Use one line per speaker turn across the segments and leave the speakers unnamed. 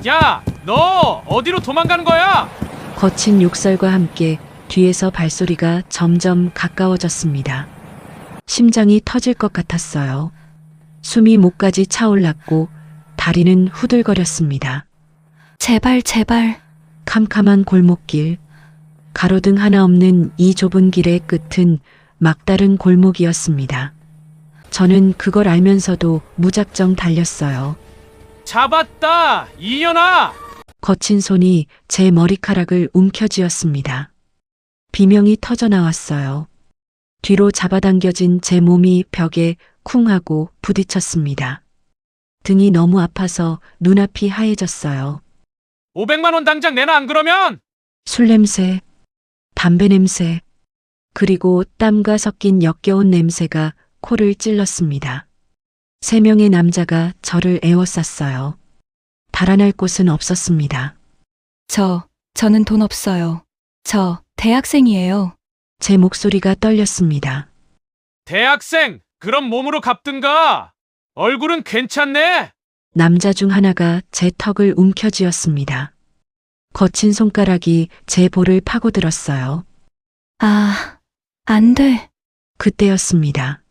야, 너 어디로 도망가는 거야?
거친 욕설과 함께 뒤에서 발소리가 점점 가까워졌습니다. 심장이 터질 것 같았어요. 숨이 목까지 차올랐고 다리는 후들거렸습니다.
제발, 제발.
캄캄한 골목길, 가로등 하나 없는 이 좁은 길의 끝은 막다른 골목이었습니다. 저는 그걸 알면서도 무작정 달렸어요.
잡았다, 이년아!
거친 손이 제 머리카락을 움켜쥐었습니다. 비명이 터져 나왔어요. 뒤로 잡아당겨진 제 몸이 벽에 쿵 하고 부딪혔습니다. 등이 너무 아파서 눈앞이 하얘졌어요.
500만 원 당장 내놔, 안 그러면!
술 냄새, 담배 냄새, 그리고 땀과 섞인 역겨운 냄새가 코를 찔렀습니다. 3명의 남자가 저를 에워쌌어요. 달아날 곳은 없었습니다.
저는 돈 없어요. 저 대학생이에요.
제 목소리가 떨렸습니다.
대학생, 그럼 몸으로 갚든가! 얼굴은 괜찮네?
남자 중 하나가 제 턱을 움켜쥐었습니다. 거친 손가락이 제 볼을 파고들었어요.
아, 안 돼.
그때였습니다.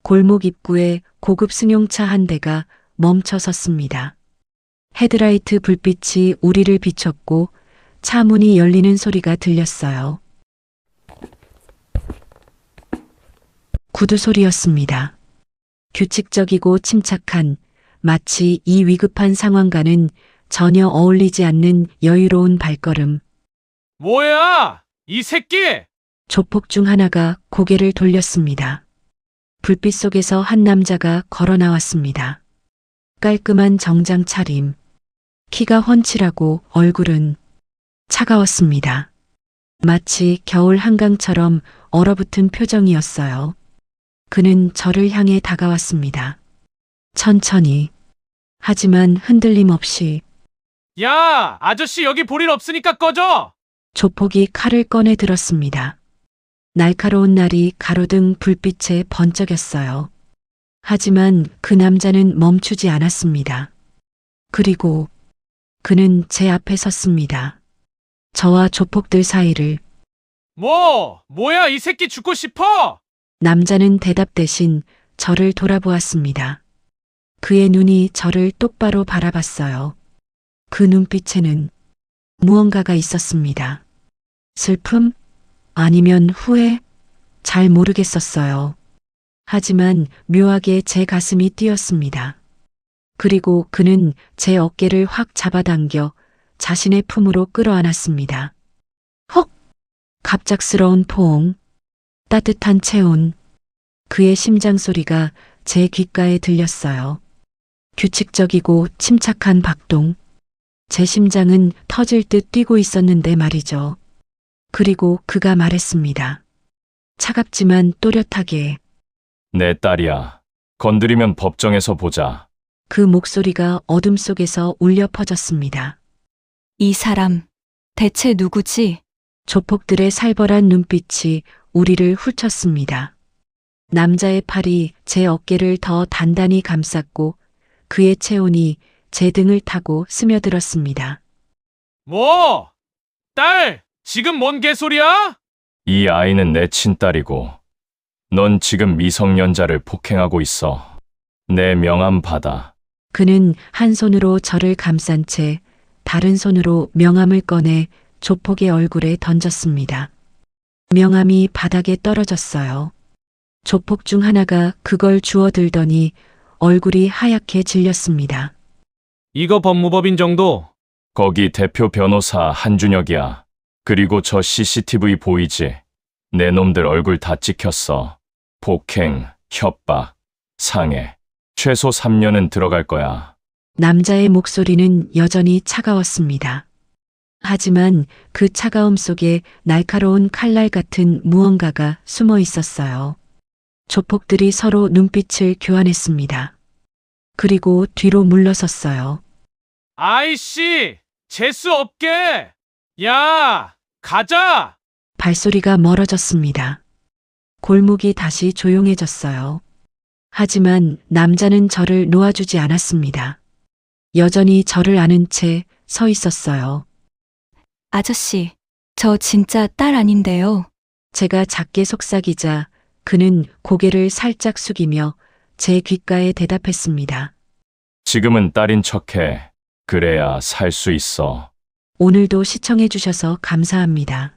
골목 입구에 고급 승용차 한 대가 멈춰 섰습니다. 헤드라이트 불빛이 우리를 비췄고 차 문이 열리는 소리가 들렸어요. 구두 소리였습니다. 규칙적이고 침착한, 마치 이 위급한 상황과는 전혀 어울리지 않는 여유로운 발걸음.
뭐야, 이 새끼!
조폭 중 하나가 고개를 돌렸습니다. 불빛 속에서 한 남자가 걸어 나왔습니다. 깔끔한 정장 차림. 키가 훤칠하고 얼굴은 차가웠습니다. 마치 겨울 한강처럼 얼어붙은 표정이었어요. 그는 저를 향해 다가왔습니다. 천천히, 하지만 흔들림 없이.
야, 아저씨 여기 볼 일 없으니까 꺼져!
조폭이 칼을 꺼내 들었습니다. 날카로운 날이 가로등 불빛에 번쩍였어요. 하지만 그 남자는 멈추지 않았습니다. 그리고 그는 제 앞에 섰습니다. 저와 조폭들 사이를.
뭐야, 이 새끼 죽고 싶어?
남자는 대답 대신 저를 돌아보았습니다. 그의 눈이 저를 똑바로 바라봤어요. 그 눈빛에는 무언가가 있었습니다. 슬픔? 아니면 후회? 잘 모르겠었어요. 하지만 묘하게 제 가슴이 뛰었습니다. 그리고 그는 제 어깨를 확 잡아당겨 자신의 품으로 끌어안았습니다. 헉! 갑작스러운 포옹, 따뜻한 체온, 그의 심장 소리가 제 귓가에 들렸어요. 규칙적이고 침착한 박동. 제 심장은 터질 듯 뛰고 있었는데 말이죠. 그리고 그가 말했습니다. 차갑지만 또렷하게.
내 딸이야. 건드리면 법정에서 보자.
그 목소리가 어둠 속에서 울려 퍼졌습니다.
이 사람, 대체 누구지?
조폭들의 살벌한 눈빛이 우리를 훑쳤습니다. 남자의 팔이 제 어깨를 더 단단히 감쌌고 그의 체온이 제 등을 타고 스며들었습니다.
딸, 지금 뭔 개소리야?
이 아이는 내 친딸이고, 넌 지금 미성년자를 폭행하고 있어. 내 명함 받아.
그는 한 손으로 저를 감싼 채 다른 손으로 명함을 꺼내 조폭의 얼굴에 던졌습니다. 명함이 바닥에 떨어졌어요. 조폭 중 하나가 그걸 주워들더니 얼굴이 하얗게 질렸습니다.
이거 법무법인 정도?
거기 대표 변호사 한준혁이야. 그리고 저 CCTV 보이지? 내 놈들 얼굴 다 찍혔어. 폭행, 협박, 상해. 최소 3년은 들어갈 거야.
남자의 목소리는 여전히 차가웠습니다. 하지만 그 차가움 속에 날카로운 칼날 같은 무언가가 숨어 있었어요. 조폭들이 서로 눈빛을 교환했습니다. 그리고 뒤로 물러섰어요.
아이씨, 재수 없게! 야, 가자!
발소리가 멀어졌습니다. 골목이 다시 조용해졌어요. 하지만 남자는 저를 놓아주지 않았습니다. 여전히 저를 아는 채 서 있었어요.
아저씨, 저 진짜 딸 아닌데요.
제가 작게 속삭이자 그는 고개를 살짝 숙이며 제 귓가에 대답했습니다.
지금은 딸인 척해. 그래야 살 수 있어.
오늘도 시청해주셔서 감사합니다.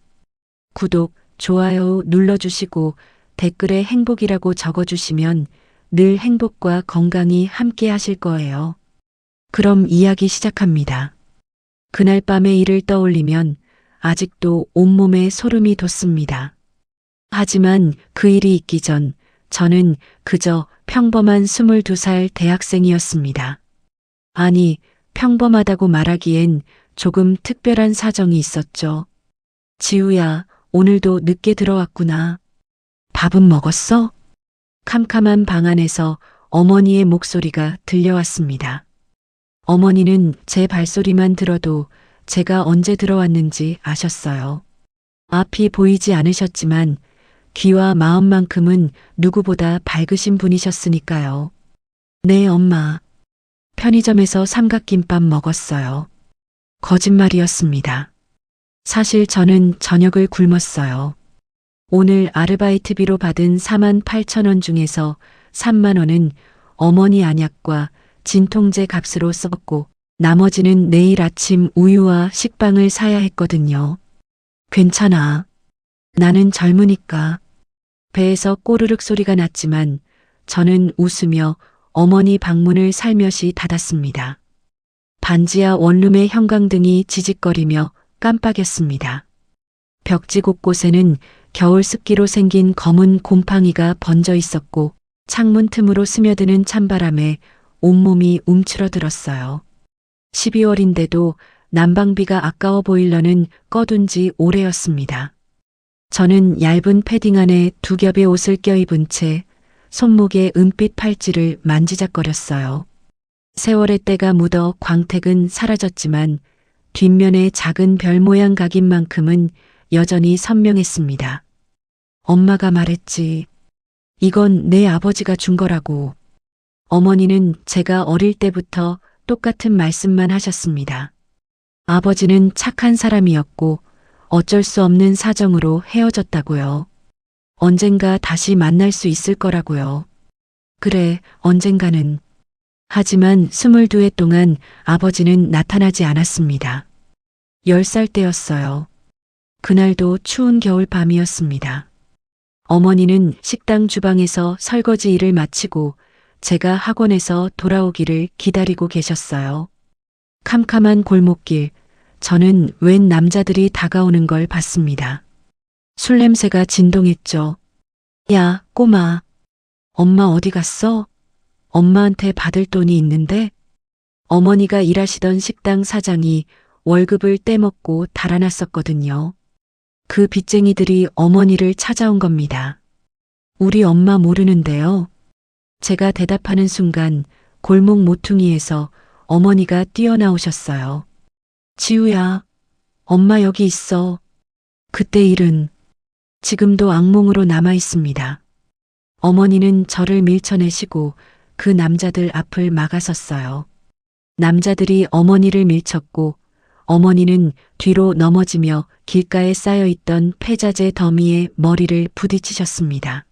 구독, 좋아요 눌러주시고 댓글에 행복이라고 적어주시면 늘 행복과 건강이 함께 하실 거예요. 그럼 이야기 시작합니다. 그날 밤의 일을 떠올리면 아직도 온몸에 소름이 돋습니다. 하지만 그 일이 있기 전 저는 그저 평범한 22살 대학생이었습니다. 아니, 평범하다고 말하기엔 조금 특별한 사정이 있었죠. 지우야, 오늘도 늦게 들어왔구나. 밥은 먹었어? 캄캄한 방 안에서 어머니의 목소리가 들려왔습니다. 어머니는 제 발소리만 들어도 제가 언제 들어왔는지 아셨어요. 앞이 보이지 않으셨지만 귀와 마음만큼은 누구보다 밝으신 분이셨으니까요. 네, 엄마. 편의점에서 삼각김밥 먹었어요. 거짓말이었습니다. 사실 저는 저녁을 굶었어요. 오늘 아르바이트비로 받은 48,000원 중에서 3만 원은 어머니 안약과 진통제 값으로 썼고 나머지는 내일 아침 우유와 식빵을 사야 했거든요. 괜찮아. 나는 젊으니까. 배에서 꼬르륵 소리가 났지만 저는 웃으며 어머니 방문을 살며시 닫았습니다. 반지하 원룸의 형광등이 지직거리며 깜빡였습니다. 벽지 곳곳에는 겨울 습기로 생긴 검은 곰팡이가 번져 있었고 창문 틈으로 스며드는 찬바람에 온몸이 움츠러들었어요. 12월인데도 난방비가 아까워 보일러는 꺼둔 지 오래였습니다. 저는 얇은 패딩 안에 두 겹의 옷을 껴입은 채 손목에 은빛 팔찌를 만지작거렸어요. 세월의 때가 묻어 광택은 사라졌지만 뒷면의 작은 별 모양 각인만큼은 여전히 선명했습니다. 엄마가 말했지. 이건 내 아버지가 준 거라고. 어머니는 제가 어릴 때부터 똑같은 말씀만 하셨습니다. 아버지는 착한 사람이었고 어쩔 수 없는 사정으로 헤어졌다고요. 언젠가 다시 만날 수 있을 거라고요. 그래, 언젠가는. 하지만 22해 동안 아버지는 나타나지 않았습니다. 10살 때였어요. 그날도 추운 겨울 밤이었습니다. 어머니는 식당 주방에서 설거지 일을 마치고 제가 학원에서 돌아오기를 기다리고 계셨어요. 캄캄한 골목길, 저는 웬 남자들이 다가오는 걸 봤습니다. 술 냄새가 진동했죠. 야, 꼬마. 엄마 어디 갔어? 엄마한테 받을 돈이 있는데? 어머니가 일하시던 식당 사장이 월급을 떼먹고 달아났었거든요. 그 빚쟁이들이 어머니를 찾아온 겁니다. 우리 엄마 모르는데요. 제가 대답하는 순간 골목 모퉁이에서 어머니가 뛰어나오셨어요. 지우야, 엄마 여기 있어. 그때 일은 지금도 악몽으로 남아 있습니다. 어머니는 저를 밀쳐내시고 그 남자들 앞을 막아섰어요. 남자들이 어머니를 밀쳤고 어머니는 뒤로 넘어지며 길가에 쌓여있던 폐자재 더미에 머리를 부딪히셨습니다.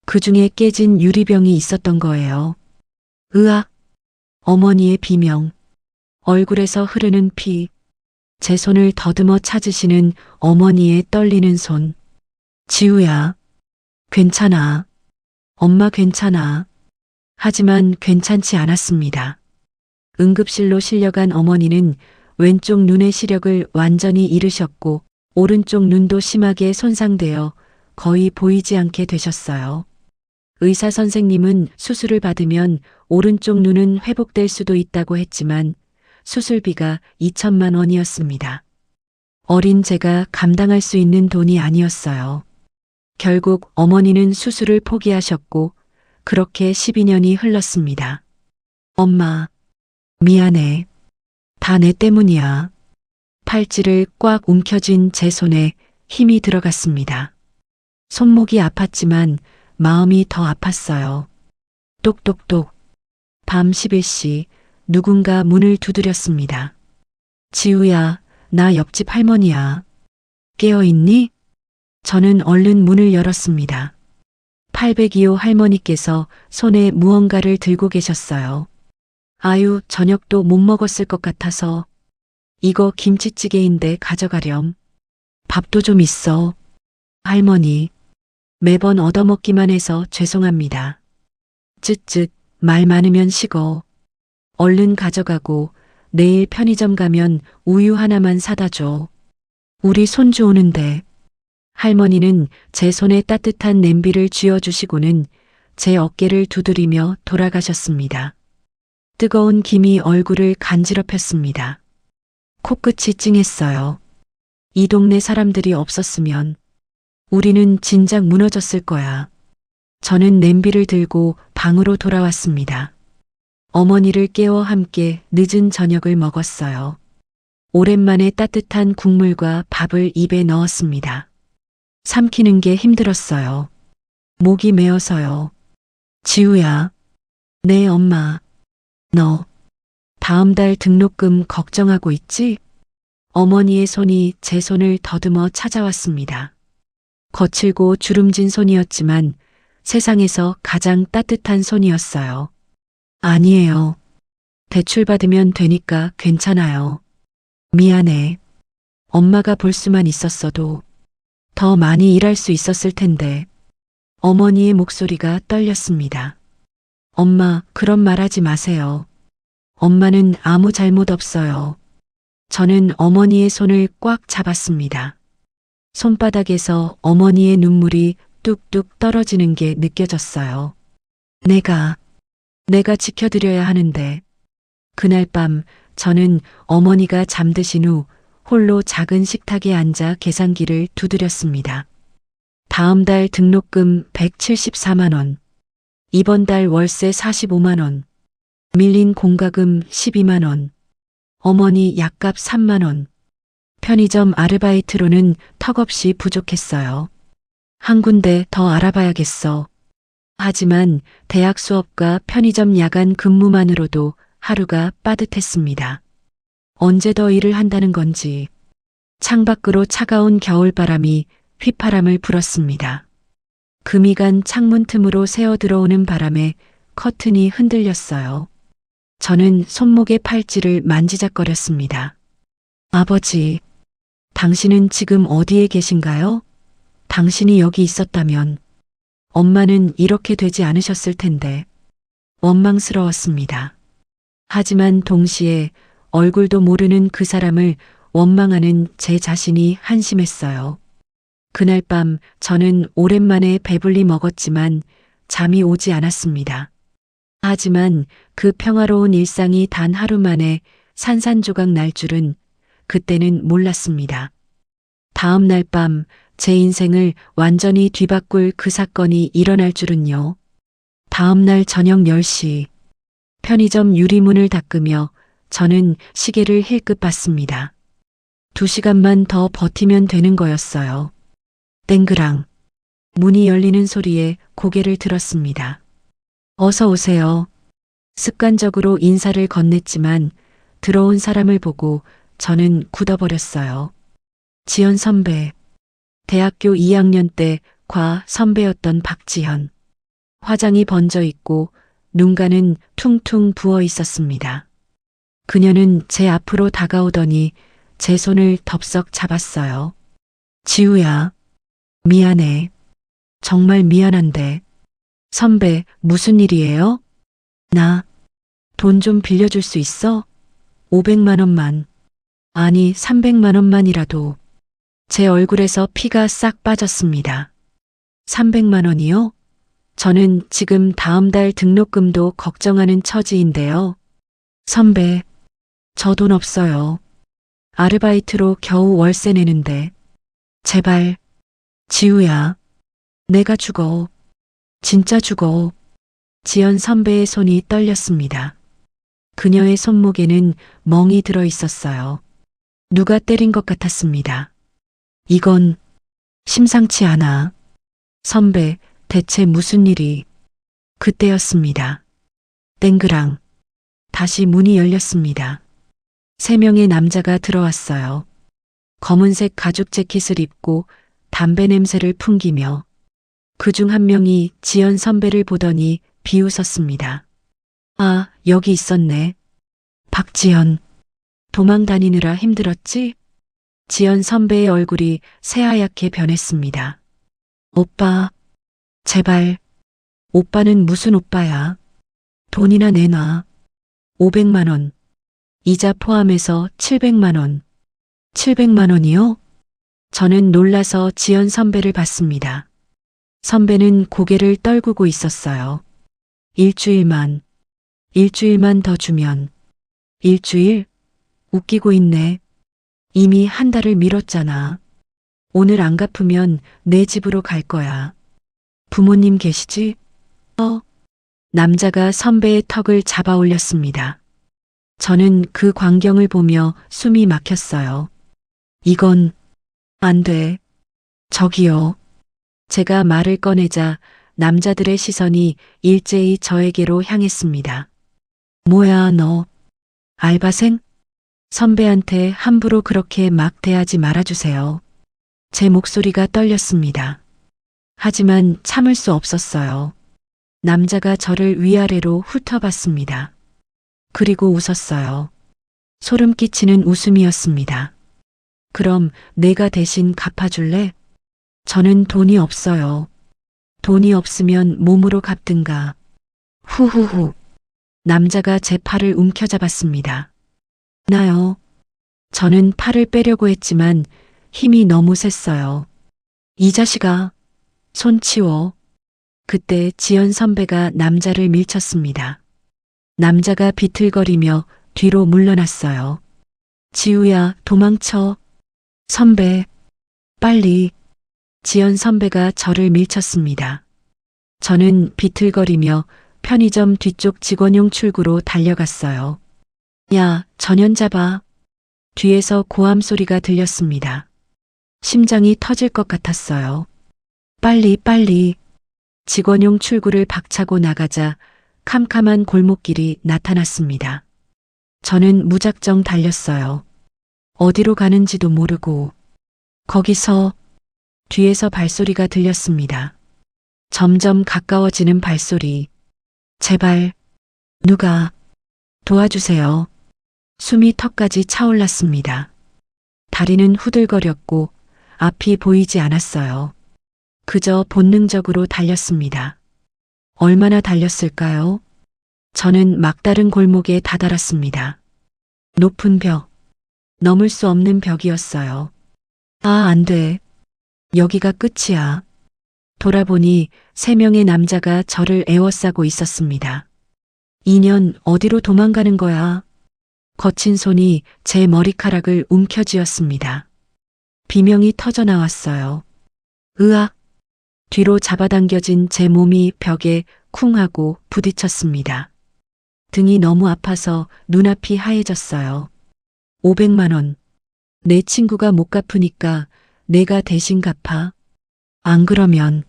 그 중에 깨진 유리병이 있었던 거예요. 으악! 어머니의 비명. 얼굴에서 흐르는 피. 제 손을 더듬어 찾으시는 어머니의 떨리는 손. 지우야. 괜찮아. 엄마 괜찮아. 하지만 괜찮지 않았습니다. 응급실로 실려간 어머니는 왼쪽 눈의 시력을 완전히 잃으셨고 오른쪽 눈도 심하게 손상되어 거의 보이지 않게 되셨어요. 의사 선생님은 수술을 받으면 오른쪽 눈은 회복될 수도 있다고 했지만 수술비가 2천만 원이었습니다. 어린 제가 감당할 수 있는 돈이 아니었어요. 결국 어머니는 수술을 포기하셨고 그렇게 12년이 흘렀습니다. 엄마, 미안해. 다 내 때문이야. 팔찌를 꽉 움켜쥔 제 손에 힘이 들어갔습니다. 손목이 아팠지만 마음이 더 아팠어요. 똑똑똑. 밤 11시 누군가 문을 두드렸습니다. 지우야, 나 옆집 할머니야. 깨어있니? 저는 얼른 문을 열었습니다. 802호 할머니께서 손에 무언가를 들고 계셨어요. 아유, 저녁도 못 먹었을 것 같아서. 이거 김치찌개인데 가져가렴. 밥도 좀 있어. 할머니, 매번 얻어먹기만 해서 죄송합니다. 쯧쯧, 말 많으면 식어. 얼른 가져가고 내일 편의점 가면 우유 하나만 사다 줘. 우리 손주 오는데. 할머니는 제 손에 따뜻한 냄비를 쥐어주시고는 제 어깨를 두드리며 돌아가셨습니다. 뜨거운 김이 얼굴을 간지럽혔습니다. 코끝이 찡했어요. 이 동네 사람들이 없었으면 우리는 진작 무너졌을 거야. 저는 냄비를 들고 방으로 돌아왔습니다. 어머니를 깨워 함께 늦은 저녁을 먹었어요. 오랜만에 따뜻한 국물과 밥을 입에 넣었습니다. 삼키는 게 힘들었어요. 목이 메어서요. 지우야. 네, 엄마. 너 다음 달 등록금 걱정하고 있지? 어머니의 손이 제 손을 더듬어 찾아왔습니다. 거칠고 주름진 손이었지만 세상에서 가장 따뜻한 손이었어요. 아니에요. 대출 받으면 되니까 괜찮아요. 미안해. 엄마가 볼 수만 있었어도 더 많이 일할 수 있었을 텐데. 어머니의 목소리가 떨렸습니다. 엄마, 그런 말 하지 마세요. 엄마는 아무 잘못 없어요. 저는 어머니의 손을 꽉 잡았습니다. 손바닥에서 어머니의 눈물이 뚝뚝 떨어지는 게 느껴졌어요. 내가 지켜드려야 하는데. 그날 밤 저는 어머니가 잠드신 후 홀로 작은 식탁에 앉아 계산기를 두드렸습니다. 다음 달 등록금 174만 원, 이번 달 월세 45만 원, 밀린 공과금 12만 원, 어머니 약값 3만 원, 편의점 아르바이트로는 턱없이 부족했어요. 한 군데 더 알아봐야겠어. 하지만 대학 수업과 편의점 야간 근무만으로도 하루가 빠듯했습니다. 언제 더 일을 한다는 건지. 창밖으로 차가운 겨울바람이 휘파람을 불었습니다. 금이 간 창문 틈으로 새어 들어오는 바람에 커튼이 흔들렸어요. 저는 손목의 팔찌를 만지작거렸습니다. 아버지, 당신은 지금 어디에 계신가요? 당신이 여기 있었다면 엄마는 이렇게 되지 않으셨을 텐데. 원망스러웠습니다. 하지만 동시에 얼굴도 모르는 그 사람을 원망하는 제 자신이 한심했어요. 그날 밤 저는 오랜만에 배불리 먹었지만 잠이 오지 않았습니다. 하지만 그 평화로운 일상이 단 하루 만에 산산조각 날 줄은 그때는 몰랐습니다. 다음 날 밤 제 인생을 완전히 뒤바꿀 그 사건이 일어날 줄은요. 다음 날 저녁 10시 편의점 유리문을 닦으며 저는 시계를 힐끗 봤습니다. 2시간만 더 버티면 되는 거였어요. 땡그랑. 문이 열리는 소리에 고개를 들었습니다. 어서 오세요. 습관적으로 인사를 건넸지만 들어온 사람을 보고 저는 굳어버렸어요. 지연 선배. 대학교 2학년 때 과 선배였던 박지현. 화장이 번져 있고 눈가는 퉁퉁 부어 있었습니다. 그녀는 제 앞으로 다가오더니 제 손을 덥석 잡았어요. 지우야, 미안해. 정말 미안한데. 선배, 무슨 일이에요? 나 돈 좀 빌려줄 수 있어? 500만 원만. 아니, 300만 원만이라도. 제 얼굴에서 피가 싹 빠졌습니다. 300만 원이요? 저는 지금 다음 달 등록금도 걱정하는 처지인데요. 선배, 저 돈 없어요. 아르바이트로 겨우 월세 내는데. 제발, 지우야. 내가 죽어. 진짜 죽어. 지연 선배의 손이 떨렸습니다. 그녀의 손목에는 멍이 들어 있었어요. 누가 때린 것 같았습니다. 이건 심상치 않아. 선배, 대체 무슨 일이? 그때였습니다. 땡그랑. 다시 문이 열렸습니다. 3명의 남자가 들어왔어요. 검은색 가죽 재킷을 입고 담배 냄새를 풍기며 그중 한 명이 지연 선배를 보더니 비웃었습니다. 아, 여기 있었네. 박지연. 도망 다니느라 힘들었지? 지연 선배의 얼굴이 새하얗게 변했습니다. 오빠, 제발. 오빠는 무슨 오빠야? 돈이나 내놔. 500만 원. 이자 포함해서 700만 원. 700만 원이요? 저는 놀라서 지연 선배를 봤습니다. 선배는 고개를 떨구고 있었어요. 일주일만 더 주면. 일주일? 웃기고 있네. 이미 한 달을 미뤘잖아. 오늘 안 갚으면 내 집으로 갈 거야. 부모님 계시지? 남자가 선배의 턱을 잡아 올렸습니다. 저는 그 광경을 보며 숨이 막혔어요. 이건 안 돼. 저기요. 제가 말을 꺼내자 남자들의 시선이 일제히 저에게로 향했습니다. 뭐야, 너. 알바생? 선배한테 함부로 그렇게 막 대하지 말아주세요. 제 목소리가 떨렸습니다. 하지만 참을 수 없었어요. 남자가 저를 위아래로 훑어봤습니다. 그리고 웃었어요. 소름 끼치는 웃음이었습니다. 그럼 내가 대신 갚아줄래? 저는 돈이 없어요. 돈이 없으면 몸으로 갚든가. 후후후. 남자가 제 팔을 움켜잡았습니다. 나요. 저는 팔을 빼려고 했지만 힘이 너무 셌어요. 이 자식아, 손 치워. 그때 지연 선배가 남자를 밀쳤습니다. 남자가 비틀거리며 뒤로 물러났어요. 지우야, 도망쳐. 선배, 빨리. 지연 선배가 저를 밀쳤습니다. 저는 비틀거리며 편의점 뒤쪽 직원용 출구로 달려갔어요. 야, 전연 잡아. 뒤에서 고함 소리가 들렸습니다. 심장이 터질 것 같았어요. 빨리. 직원용 출구를 박차고 나가자 캄캄한 골목길이 나타났습니다. 저는 무작정 달렸어요. 어디로 가는지도 모르고. 거기서 뒤에서 발소리가 들렸습니다. 점점 가까워지는 발소리. 제발, 누가 도와주세요. 숨이 턱까지 차올랐습니다. 다리는 후들거렸고 앞이 보이지 않았어요. 그저 본능적으로 달렸습니다. 얼마나 달렸을까요? 저는 막다른 골목에 다다랐습니다. 높은 벽, 넘을 수 없는 벽이었어요. 아, 안 돼. 여기가 끝이야. 돌아보니 3명의 남자가 저를 에워싸고 있었습니다. 2년 어디로 도망가는 거야? 거친 손이 제 머리카락을 움켜쥐었습니다. 비명이 터져 나왔어요. 으악! 뒤로 잡아당겨진 제 몸이 벽에 쿵 하고 부딪혔습니다. 등이 너무 아파서 눈앞이 하얘졌어요. 500만 원. 내 친구가 못 갚으니까 내가 대신 갚아. 안 그러면.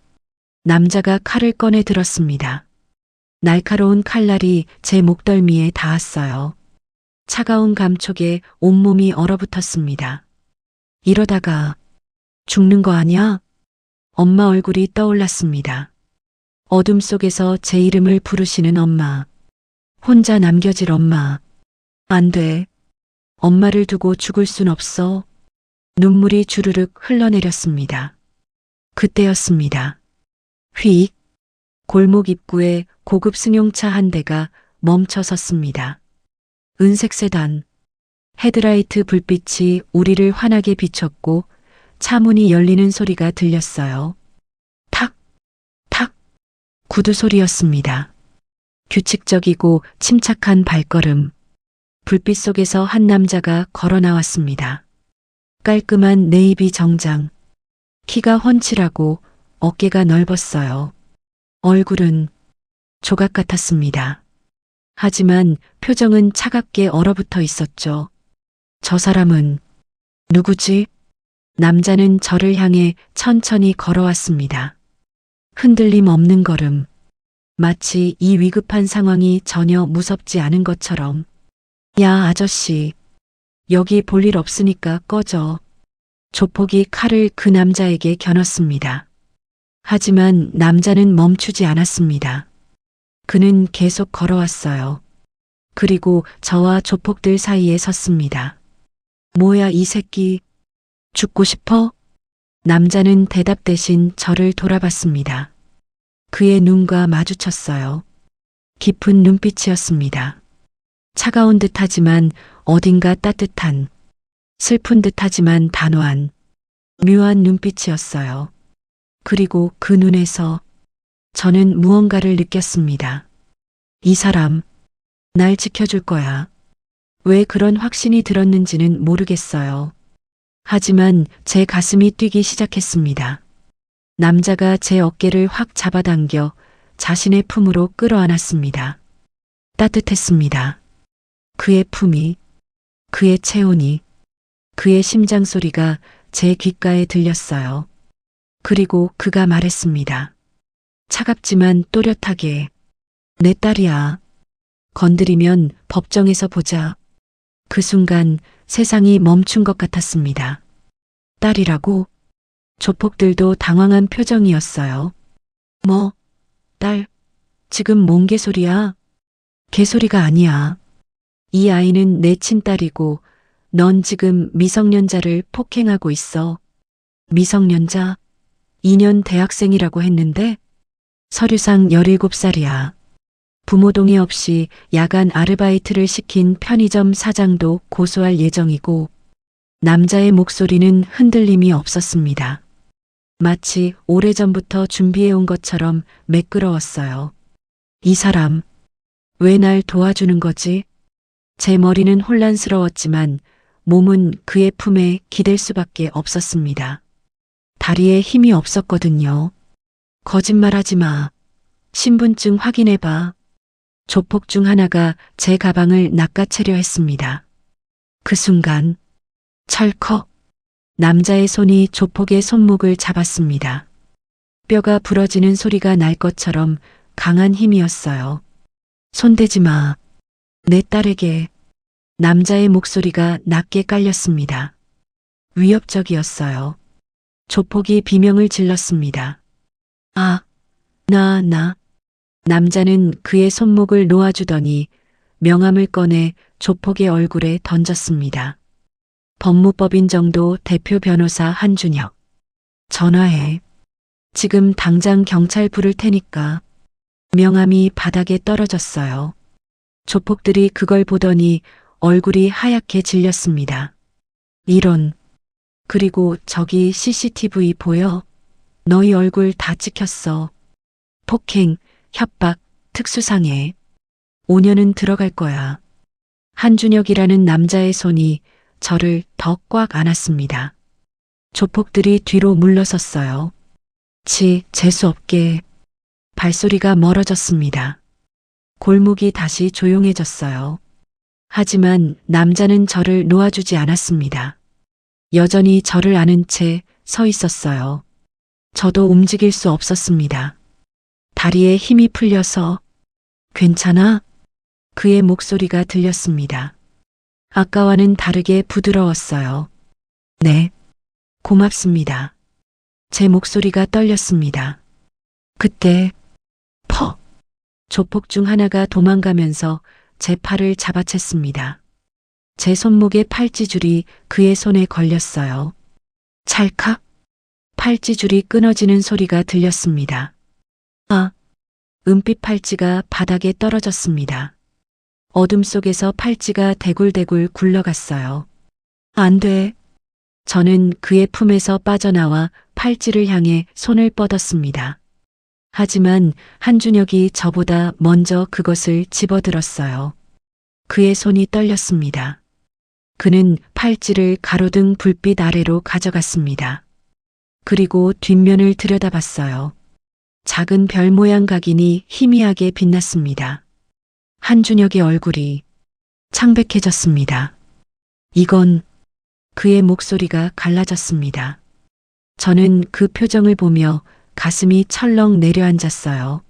남자가 칼을 꺼내 들었습니다. 날카로운 칼날이 제 목덜미에 닿았어요. 차가운 감촉에 온몸이 얼어붙었습니다. 이러다가 죽는 거 아니야? 엄마 얼굴이 떠올랐습니다. 어둠 속에서 제 이름을 부르시는 엄마. 혼자 남겨질 엄마. 안 돼. 엄마를 두고 죽을 순 없어. 눈물이 주르륵 흘러내렸습니다. 그때였습니다. 휙. 골목 입구에 고급 승용차 한 대가 멈춰 섰습니다. 은색 세단. 헤드라이트 불빛이 우리를 환하게 비췄고 차 문이 열리는 소리가 들렸어요. 탁, 탁. 구두 소리였습니다. 규칙적이고 침착한 발걸음. 불빛 속에서 한 남자가 걸어 나왔습니다. 깔끔한 네이비 정장. 키가 훤칠하고 어깨가 넓었어요. 얼굴은 조각 같았습니다. 하지만 표정은 차갑게 얼어붙어 있었죠. 저 사람은 누구지? 남자는 저를 향해 천천히 걸어왔습니다. 흔들림 없는 걸음. 마치 이 위급한 상황이 전혀 무섭지 않은 것처럼. 야, 아저씨. 여기 볼 일 없으니까 꺼져. 조폭이 칼을 그 남자에게 겨눴습니다. 하지만 남자는 멈추지 않았습니다. 그는 계속 걸어왔어요. 그리고 저와 조폭들 사이에 섰습니다. 뭐야, 이 새끼. 죽고 싶어? 남자는 대답 대신 저를 돌아봤습니다. 그의 눈과 마주쳤어요. 깊은 눈빛이었습니다. 차가운 듯하지만 어딘가 따뜻한, 슬픈 듯하지만 단호한, 묘한 눈빛이었어요. 그리고 그 눈에서 저는 무언가를 느꼈습니다. 이 사람, 날 지켜줄 거야. 왜 그런 확신이 들었는지는 모르겠어요. 하지만 제 가슴이 뛰기 시작했습니다. 남자가 제 어깨를 확 잡아당겨 자신의 품으로 끌어안았습니다. 따뜻했습니다. 그의 품이, 그의 체온이, 그의 심장 소리가 제 귓가에 들렸어요. 그리고 그가 말했습니다. 차갑지만 또렷하게. 내 딸이야. 건드리면 법정에서 보자. 그 순간 세상이 멈춘 것 같았습니다. 딸이라고? 조폭들도 당황한 표정이었어요. 뭐, 딸, 지금 뭔 개소리야? 개소리가 아니야. 이 아이는 내 친딸이고 넌 지금 미성년자를 폭행하고 있어. 미성년자? 2년 대학생이라고 했는데? 서류상 17살이야. 부모 동의 없이 야간 아르바이트를 시킨 편의점 사장도 고소할 예정이고 남자의 목소리는 흔들림이 없었습니다. 마치 오래전부터 준비해온 것처럼 매끄러웠어요. 이 사람, 왜 날 도와주는 거지? 제 머리는 혼란스러웠지만 몸은 그의 품에 기댈 수밖에 없었습니다. 다리에 힘이 없었거든요. 거짓말하지 마. 신분증 확인해봐. 조폭 중 하나가 제 가방을 낚아채려 했습니다. 그 순간 철컥 남자의 손이 조폭의 손목을 잡았습니다. 뼈가 부러지는 소리가 날 것처럼 강한 힘이었어요. 손대지 마. 내 딸에게. 남자의 목소리가 낮게 깔렸습니다. 위협적이었어요. 조폭이 비명을 질렀습니다. 아, 나. 남자는 그의 손목을 놓아주더니 명함을 꺼내 조폭의 얼굴에 던졌습니다. 법무법인 정도 대표 변호사 한준혁. 전화해. 지금 당장 경찰 부를 테니까. 명함이 바닥에 떨어졌어요. 조폭들이 그걸 보더니 얼굴이 하얗게 질렸습니다. 이런. 그리고 저기 CCTV 보여? 너희 얼굴 다 찍혔어. 폭행, 협박, 특수상해. 5년은 들어갈 거야. 한준혁이라는 남자의 손이 저를 더 꽉 안았습니다. 조폭들이 뒤로 물러섰어요. 재수없게. 발소리가 멀어졌습니다. 골목이 다시 조용해졌어요. 하지만 남자는 저를 놓아주지 않았습니다. 여전히 저를 안은 채 서 있었어요. 저도 움직일 수 없었습니다. 다리에 힘이 풀려서. 괜찮아? 그의 목소리가 들렸습니다. 아까와는 다르게 부드러웠어요. 네. 고맙습니다. 제 목소리가 떨렸습니다. 그때 조폭 중 하나가 도망가면서 제 팔을 잡아챘습니다. 제 손목에 팔찌줄이 그의 손에 걸렸어요. 찰칵. 팔찌줄이 끊어지는 소리가 들렸습니다. 아, 은빛 팔찌가 바닥에 떨어졌습니다. 어둠 속에서 팔찌가 대굴대굴 굴러갔어요. 안 돼. 저는 그의 품에서 빠져나와 팔찌를 향해 손을 뻗었습니다. 하지만 한준혁이 저보다 먼저 그것을 집어들었어요. 그의 손이 떨렸습니다. 그는 팔찌를 가로등 불빛 아래로 가져갔습니다. 그리고 뒷면을 들여다봤어요. 작은 별 모양 각인이 희미하게 빛났습니다. 한준혁의 얼굴이 창백해졌습니다. 이건. 그의 목소리가 갈라졌습니다. 저는 그 표정을 보며 가슴이 철렁 내려앉았어요.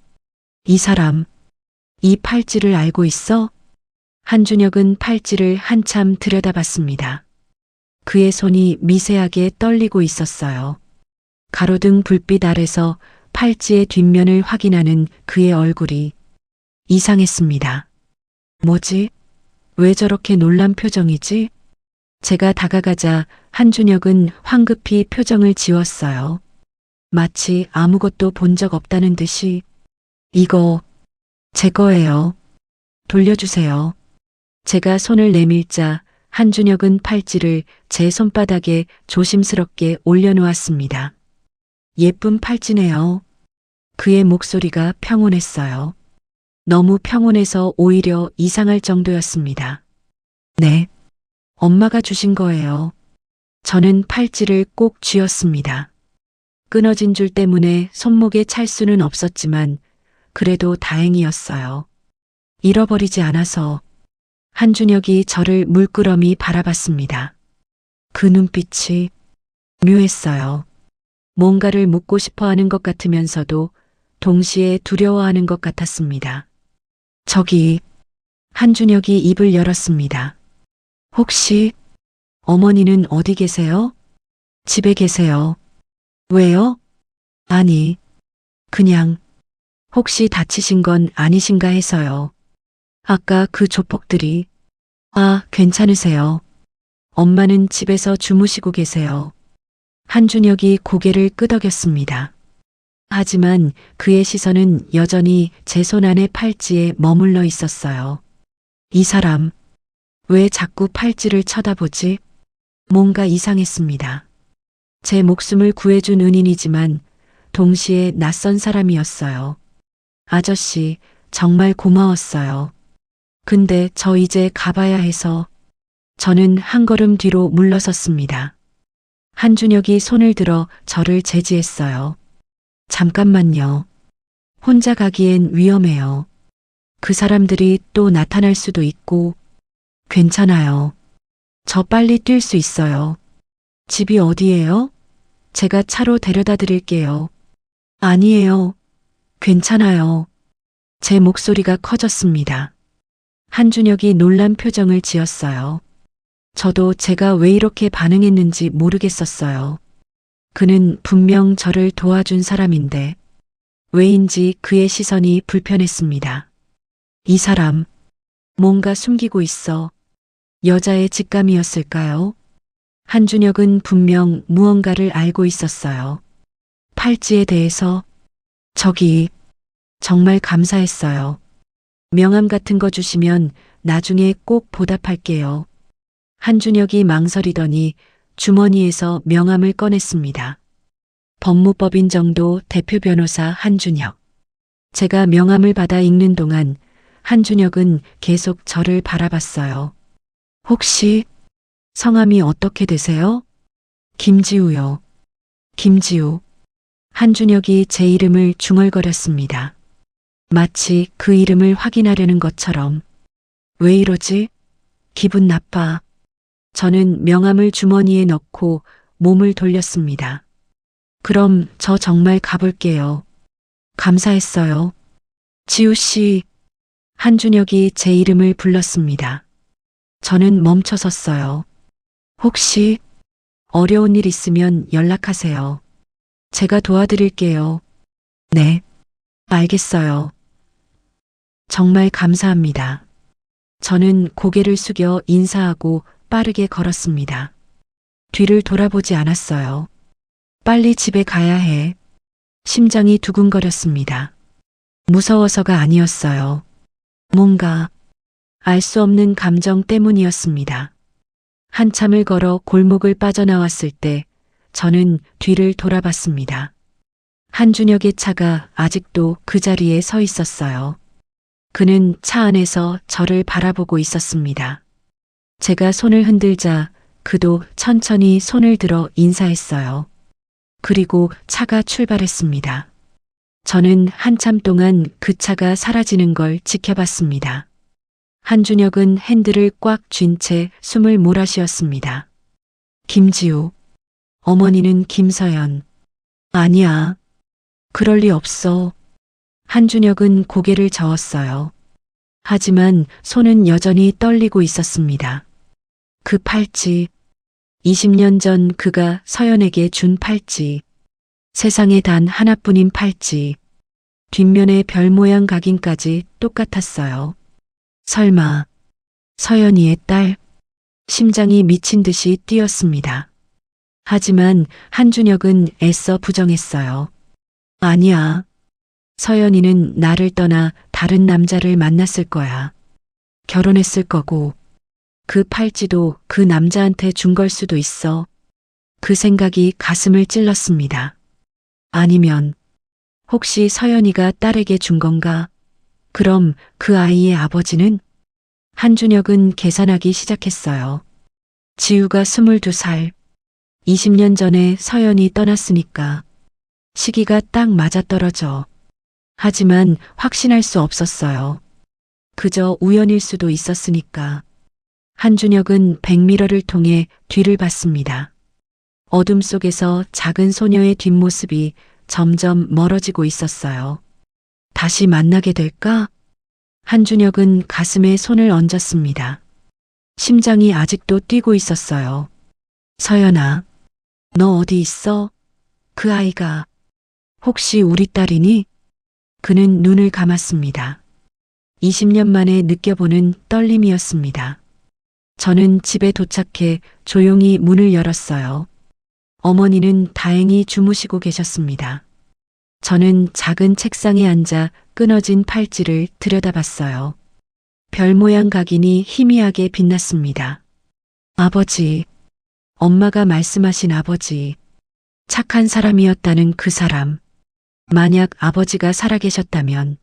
이 사람, 이 팔찌를 알고 있어? 한준혁은 팔찌를 한참 들여다봤습니다. 그의 손이 미세하게 떨리고 있었어요. 가로등 불빛 아래서 팔찌의 뒷면을 확인하는 그의 얼굴이 이상했습니다. 뭐지? 왜 저렇게 놀란 표정이지? 제가 다가가자 한준혁은 황급히 표정을 지웠어요. 마치 아무것도 본 적 없다는 듯이. 이거 제 거예요. 돌려주세요. 제가 손을 내밀자 한준혁은 팔찌를 제 손바닥에 조심스럽게 올려놓았습니다. 예쁜 팔찌네요. 그의 목소리가 평온했어요. 너무 평온해서 오히려 이상할 정도였습니다. 네, 엄마가 주신 거예요. 저는 팔찌를 꼭 쥐었습니다. 끊어진 줄 때문에 손목에 찰 수는 없었지만 그래도 다행이었어요. 잃어버리지 않아서. 한준혁이 저를 물끄러미 바라봤습니다. 그 눈빛이 묘했어요. 뭔가를 묻고 싶어 하는 것 같으면서도 동시에 두려워하는 것 같았습니다. 저기, 한준혁이 입을 열었습니다. 혹시 어머니는 어디 계세요? 집에 계세요. 왜요? 아니, 그냥 혹시 다치신 건 아니신가 해서요. 아까 그 조폭들이. 아, 괜찮으세요. 엄마는 집에서 주무시고 계세요. 한준혁이 고개를 끄덕였습니다. 하지만 그의 시선은 여전히 제 손 안의 팔찌에 머물러 있었어요. 이 사람, 왜 자꾸 팔찌를 쳐다보지? 뭔가 이상했습니다. 제 목숨을 구해준 은인이지만 동시에 낯선 사람이었어요. 아저씨, 정말 고마웠어요. 근데 저 이제 가봐야 해서. 저는 한 걸음 뒤로 물러섰습니다. 한준혁이 손을 들어 저를 제지했어요. 잠깐만요. 혼자 가기엔 위험해요. 그 사람들이 또 나타날 수도 있고. 괜찮아요. 저 빨리 뛸 수 있어요. 집이 어디예요? 제가 차로 데려다 드릴게요. 아니에요. 괜찮아요. 제 목소리가 커졌습니다. 한준혁이 놀란 표정을 지었어요. 저도 제가 왜 이렇게 반응했는지 모르겠었어요. 그는 분명 저를 도와준 사람인데 왜인지 그의 시선이 불편했습니다. 이 사람, 뭔가 숨기고 있어. 여자의 직감이었을까요? 한준혁은 분명 무언가를 알고 있었어요. 팔찌에 대해서. 저기, 정말 감사했어요. 명함 같은 거 주시면 나중에 꼭 보답할게요. 한준혁이 망설이더니 주머니에서 명함을 꺼냈습니다. 법무법인 정도 대표 변호사 한준혁. 제가 명함을 받아 읽는 동안 한준혁은 계속 저를 바라봤어요. 혹시 성함이 어떻게 되세요? 김지우요. 김지우. 한준혁이 제 이름을 중얼거렸습니다. 마치 그 이름을 확인하려는 것처럼. 왜 이러지? 기분 나빠. 저는 명함을 주머니에 넣고 몸을 돌렸습니다. 그럼 저 정말 가볼게요. 감사했어요. 지우 씨. 한준혁이 제 이름을 불렀습니다. 저는 멈춰섰어요. 혹시 어려운 일 있으면 연락하세요. 제가 도와드릴게요. 네, 알겠어요. 정말 감사합니다. 저는 고개를 숙여 인사하고 빠르게 걸었습니다. 뒤를 돌아보지 않았어요. 빨리 집에 가야 해. 심장이 두근거렸습니다. 무서워서가 아니었어요. 뭔가 알 수 없는 감정 때문이었습니다. 한참을 걸어 골목을 빠져나왔을 때 저는 뒤를 돌아봤습니다. 한준혁의 차가 아직도 그 자리에 서 있었어요. 그는 차 안에서 저를 바라보고 있었습니다. 제가 손을 흔들자 그도 천천히 손을 들어 인사했어요. 그리고 차가 출발했습니다. 저는 한참 동안 그 차가 사라지는 걸 지켜봤습니다. 한준혁은 핸들을 꽉 쥔 채 숨을 몰아쉬었습니다. 김지우. 어머니는 김서연. 아니야. 그럴 리 없어. 한준혁은 고개를 저었어요. 하지만 손은 여전히 떨리고 있었습니다. 그 팔찌, 20년 전 그가 서연에게 준 팔찌, 세상에 단 하나뿐인 팔찌, 뒷면에 별 모양 각인까지 똑같았어요. 설마 서연이의 딸? 심장이 미친 듯이 뛰었습니다. 하지만 한준혁은 애써 부정했어요. 아니야. 서연이는 나를 떠나 다른 남자를 만났을 거야. 결혼했을 거고, 그 팔찌도 그 남자한테 준 걸 수도 있어. 그 생각이 가슴을 찔렀습니다. 아니면, 혹시 서연이가 딸에게 준 건가? 그럼 그 아이의 아버지는? 한준혁은 계산하기 시작했어요. 지우가 22살, 20년 전에 서연이 떠났으니까 시기가 딱 맞아떨어져. 하지만 확신할 수 없었어요. 그저 우연일 수도 있었으니까. 한준혁은 백미러를 통해 뒤를 봤습니다. 어둠 속에서 작은 소녀의 뒷모습이 점점 멀어지고 있었어요. 다시 만나게 될까? 한준혁은 가슴에 손을 얹었습니다. 심장이 아직도 뛰고 있었어요. 서연아, 너 어디 있어? 그 아이가 혹시 우리 딸이니? 그는 눈을 감았습니다. 20년 만에 느껴보는 떨림이었습니다. 저는 집에 도착해 조용히 문을 열었어요. 어머니는 다행히 주무시고 계셨습니다. 저는 작은 책상에 앉아 끊어진 팔찌를 들여다봤어요. 별 모양 각인이 희미하게 빛났습니다. 아버지, 엄마가 말씀하신 아버지, 착한 사람이었다는 그 사람. 만약 아버지가 살아계셨다면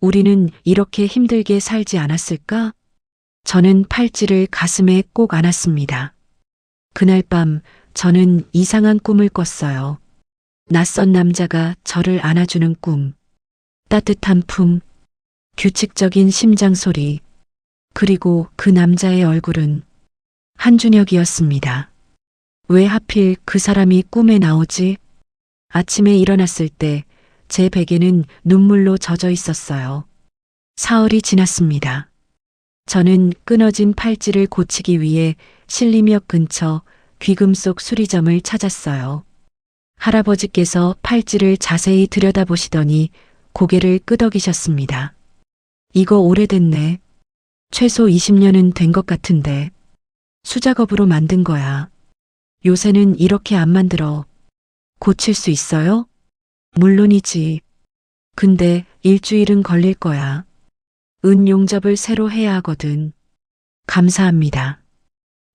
우리는 이렇게 힘들게 살지 않았을까? 저는 팔찌를 가슴에 꼭 안았습니다. 그날 밤 저는 이상한 꿈을 꿨어요. 낯선 남자가 저를 안아주는 꿈, 따뜻한 품, 규칙적인 심장 소리, 그리고 그 남자의 얼굴은 한준혁이었습니다. 왜 하필 그 사람이 꿈에 나오지? 아침에 일어났을 때 제 베개는 눈물로 젖어 있었어요. 사흘이 지났습니다. 저는 끊어진 팔찌를 고치기 위해 신림역 근처 귀금속 수리점을 찾았어요. 할아버지께서 팔찌를 자세히 들여다보시더니 고개를 끄덕이셨습니다. 이거 오래됐네. 최소 20년은 된 것 같은데. 수작업으로 만든 거야. 요새는 이렇게 안 만들어. 고칠 수 있어요? 물론이지. 근데 일주일은 걸릴 거야. 은 용접을 새로 해야 하거든. 감사합니다.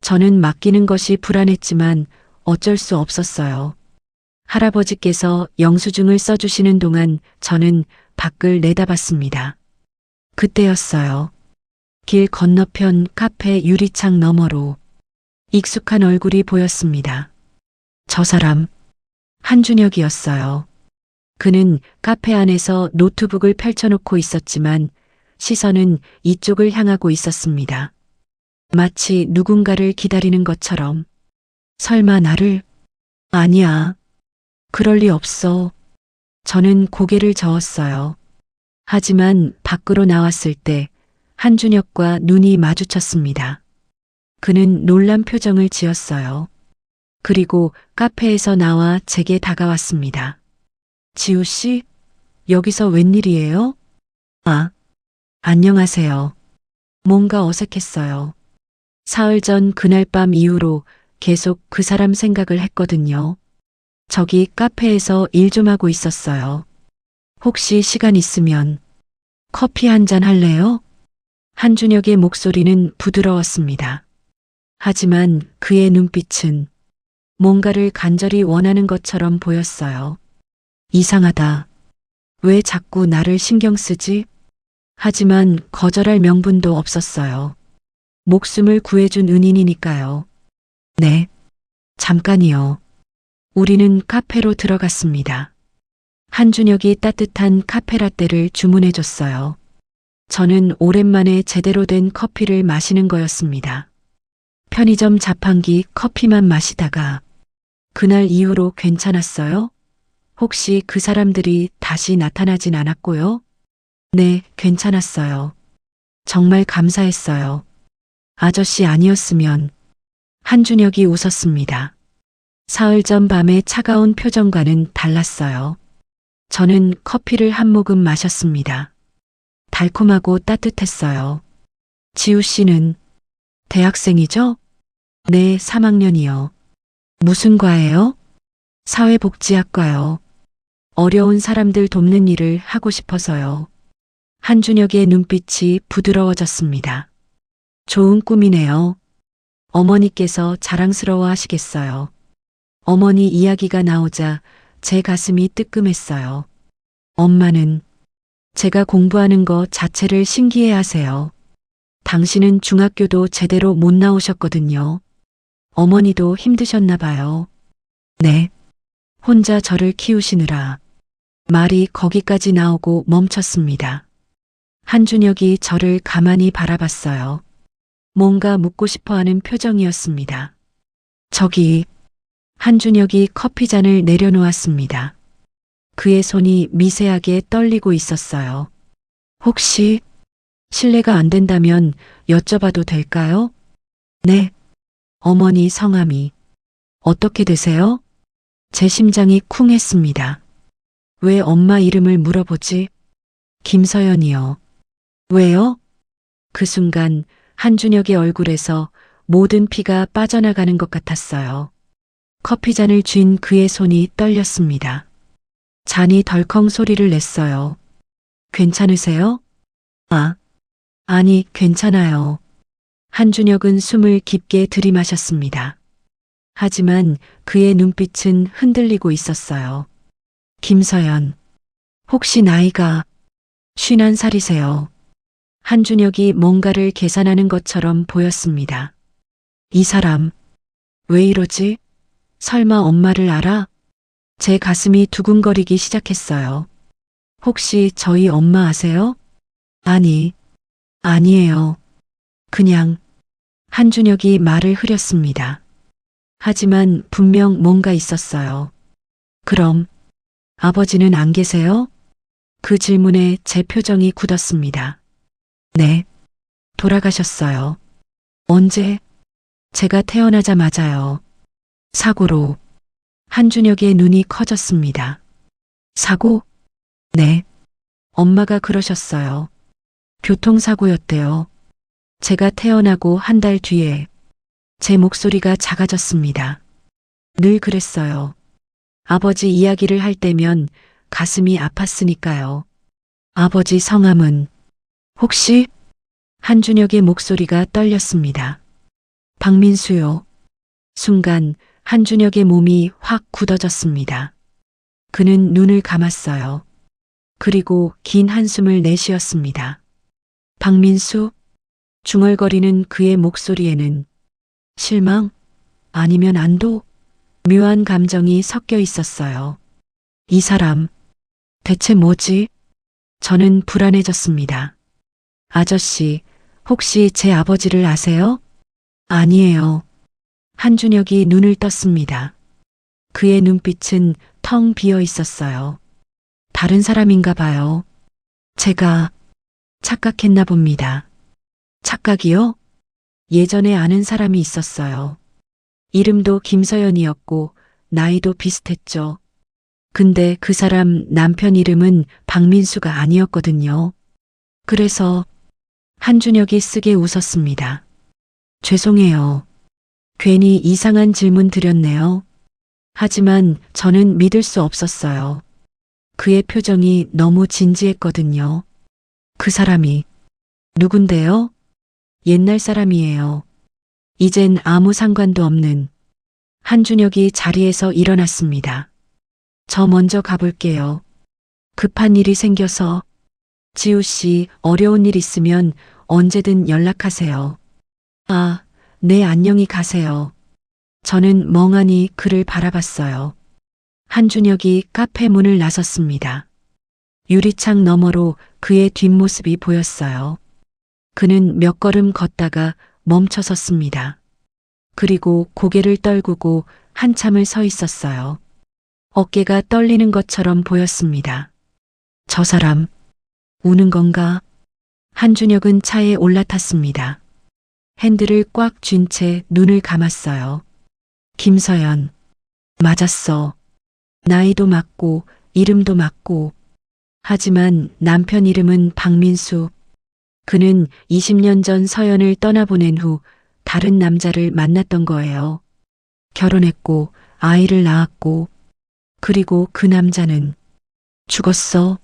저는 맡기는 것이 불안했지만 어쩔 수 없었어요. 할아버지께서 영수증을 써주시는 동안 저는 밖을 내다봤습니다. 그때였어요. 길 건너편 카페 유리창 너머로 익숙한 얼굴이 보였습니다. 저 사람, 한준혁이었어요. 그는 카페 안에서 노트북을 펼쳐놓고 있었지만 시선은 이쪽을 향하고 있었습니다. 마치 누군가를 기다리는 것처럼. 설마 나를? 아니야. 그럴 리 없어. 저는 고개를 저었어요. 하지만 밖으로 나왔을 때 한준혁과 눈이 마주쳤습니다. 그는 놀란 표정을 지었어요. 그리고 카페에서 나와 제게 다가왔습니다. 지우 씨, 여기서 웬일이에요? 아, 안녕하세요. 뭔가 어색했어요. 사흘 전 그날 밤 이후로 계속 그 사람 생각을 했거든요. 저기 카페에서 일 좀 하고 있었어요. 혹시 시간 있으면 커피 한 잔 할래요? 한준혁의 목소리는 부드러웠습니다. 하지만 그의 눈빛은 뭔가를 간절히 원하는 것처럼 보였어요. 이상하다. 왜 자꾸 나를 신경 쓰지? 하지만 거절할 명분도 없었어요. 목숨을 구해준 은인이니까요. 네, 잠깐이요. 우리는 카페로 들어갔습니다. 한준혁이 따뜻한 카페라떼를 주문해줬어요. 저는 오랜만에 제대로 된 커피를 마시는 거였습니다. 편의점 자판기 커피만 마시다가 그날 이후로 괜찮았어요? 혹시 그 사람들이 다시 나타나진 않았고요? 네, 괜찮았어요. 정말 감사했어요. 아저씨 아니었으면. 한준혁이 웃었습니다. 사흘 전 밤의 차가운 표정과는 달랐어요. 저는 커피를 한 모금 마셨습니다. 달콤하고 따뜻했어요. 지우 씨는 대학생이죠? 네, 3학년이요. 무슨 과예요? 사회복지학과요. 어려운 사람들 돕는 일을 하고 싶어서요. 한준혁의 눈빛이 부드러워졌습니다. 좋은 꿈이네요. 어머니께서 자랑스러워 하시겠어요. 어머니 이야기가 나오자 제 가슴이 뜨끔했어요. 엄마는 제가 공부하는 것 자체를 신기해 하세요. 당신은 중학교도 제대로 못 나오셨거든요. 어머니도 힘드셨나 봐요. 네. 혼자 저를 키우시느라. 말이 거기까지 나오고 멈췄습니다. 한준혁이 저를 가만히 바라봤어요. 뭔가 묻고 싶어 하는 표정이었습니다. 저기, 한준혁이 커피잔을 내려놓았습니다. 그의 손이 미세하게 떨리고 있었어요. 혹시 실례가 안 된다면 여쭤봐도 될까요? 네. 어머니 성함이 어떻게 되세요? 제 심장이 쿵했습니다. 왜 엄마 이름을 물어보지? 김서연이요. 왜요? 그 순간 한준혁의 얼굴에서 모든 피가 빠져나가는 것 같았어요. 커피잔을 쥔 그의 손이 떨렸습니다. 잔이 덜컹 소리를 냈어요. 괜찮으세요? 아니, 괜찮아요. 한준혁은 숨을 깊게 들이마셨습니다. 하지만 그의 눈빛은 흔들리고 있었어요. 김서연, 혹시 나이가 51살이세요? 한준혁이 뭔가를 계산하는 것처럼 보였습니다. 이 사람, 왜 이러지? 설마 엄마를 알아? 제 가슴이 두근거리기 시작했어요. 혹시 저희 엄마 아세요? 아니에요. 그냥 한준혁이 말을 흐렸습니다. 하지만 분명 뭔가 있었어요. 그럼 아버지는 안 계세요? 그 질문에 제 표정이 굳었습니다. 네, 돌아가셨어요. 언제? 제가 태어나자마자요. 사고로. 한준혁의 눈이 커졌습니다. 사고? 네. 엄마가 그러셨어요. 교통사고였대요. 제가 태어나고 한 달 뒤에 제 목소리가 작아졌습니다. 늘 그랬어요. 아버지 이야기를 할 때면 가슴이 아팠으니까요. 아버지 성함은 혹시? 한준혁의 목소리가 떨렸습니다. 박민수요. 순간 한준혁의 몸이 확 굳어졌습니다. 그는 눈을 감았어요. 그리고 긴 한숨을 내쉬었습니다. 박민수? 중얼거리는 그의 목소리에는 실망? 아니면 안도? 묘한 감정이 섞여 있었어요. 이 사람, 대체 뭐지? 저는 불안해졌습니다. 아저씨, 혹시 제 아버지를 아세요? 아니에요. 한준혁이 눈을 떴습니다. 그의 눈빛은 텅 비어 있었어요. 다른 사람인가 봐요. 제가 착각했나 봅니다. 착각이요? 예전에 아는 사람이 있었어요. 이름도 김서연이었고 나이도 비슷했죠. 근데 그 사람 남편 이름은 박민수가 아니었거든요. 그래서 한준혁이 쓰게 웃었습니다. 죄송해요. 괜히 이상한 질문 드렸네요. 하지만 저는 믿을 수 없었어요. 그의 표정이 너무 진지했거든요. 그 사람이 누군데요? 옛날 사람이에요. 이젠 아무 상관도 없는. 한준혁이 자리에서 일어났습니다. 저 먼저 가볼게요. 급한 일이 생겨서. 지우 씨, 어려운 일 있으면 언제든 연락하세요. 네, 안녕히 가세요. 저는 멍하니 그를 바라봤어요. 한준혁이 카페 문을 나섰습니다. 유리창 너머로 그의 뒷모습이 보였어요. 그는 몇 걸음 걷다가 멈춰 섰습니다. 그리고 고개를 떨구고 한참을 서 있었어요. 어깨가 떨리는 것처럼 보였습니다. 저 사람, 우는 건가? 한준혁은 차에 올라탔습니다. 핸들을 꽉 쥔 채 눈을 감았어요. 김서연. 맞았어. 나이도 맞고, 이름도 맞고. 하지만 남편 이름은 박민수. 그는 20년 전 서연을 떠나보낸 후 다른 남자를 만났던 거예요. 결혼했고, 아이를 낳았고, 그리고 그 남자는 죽었어.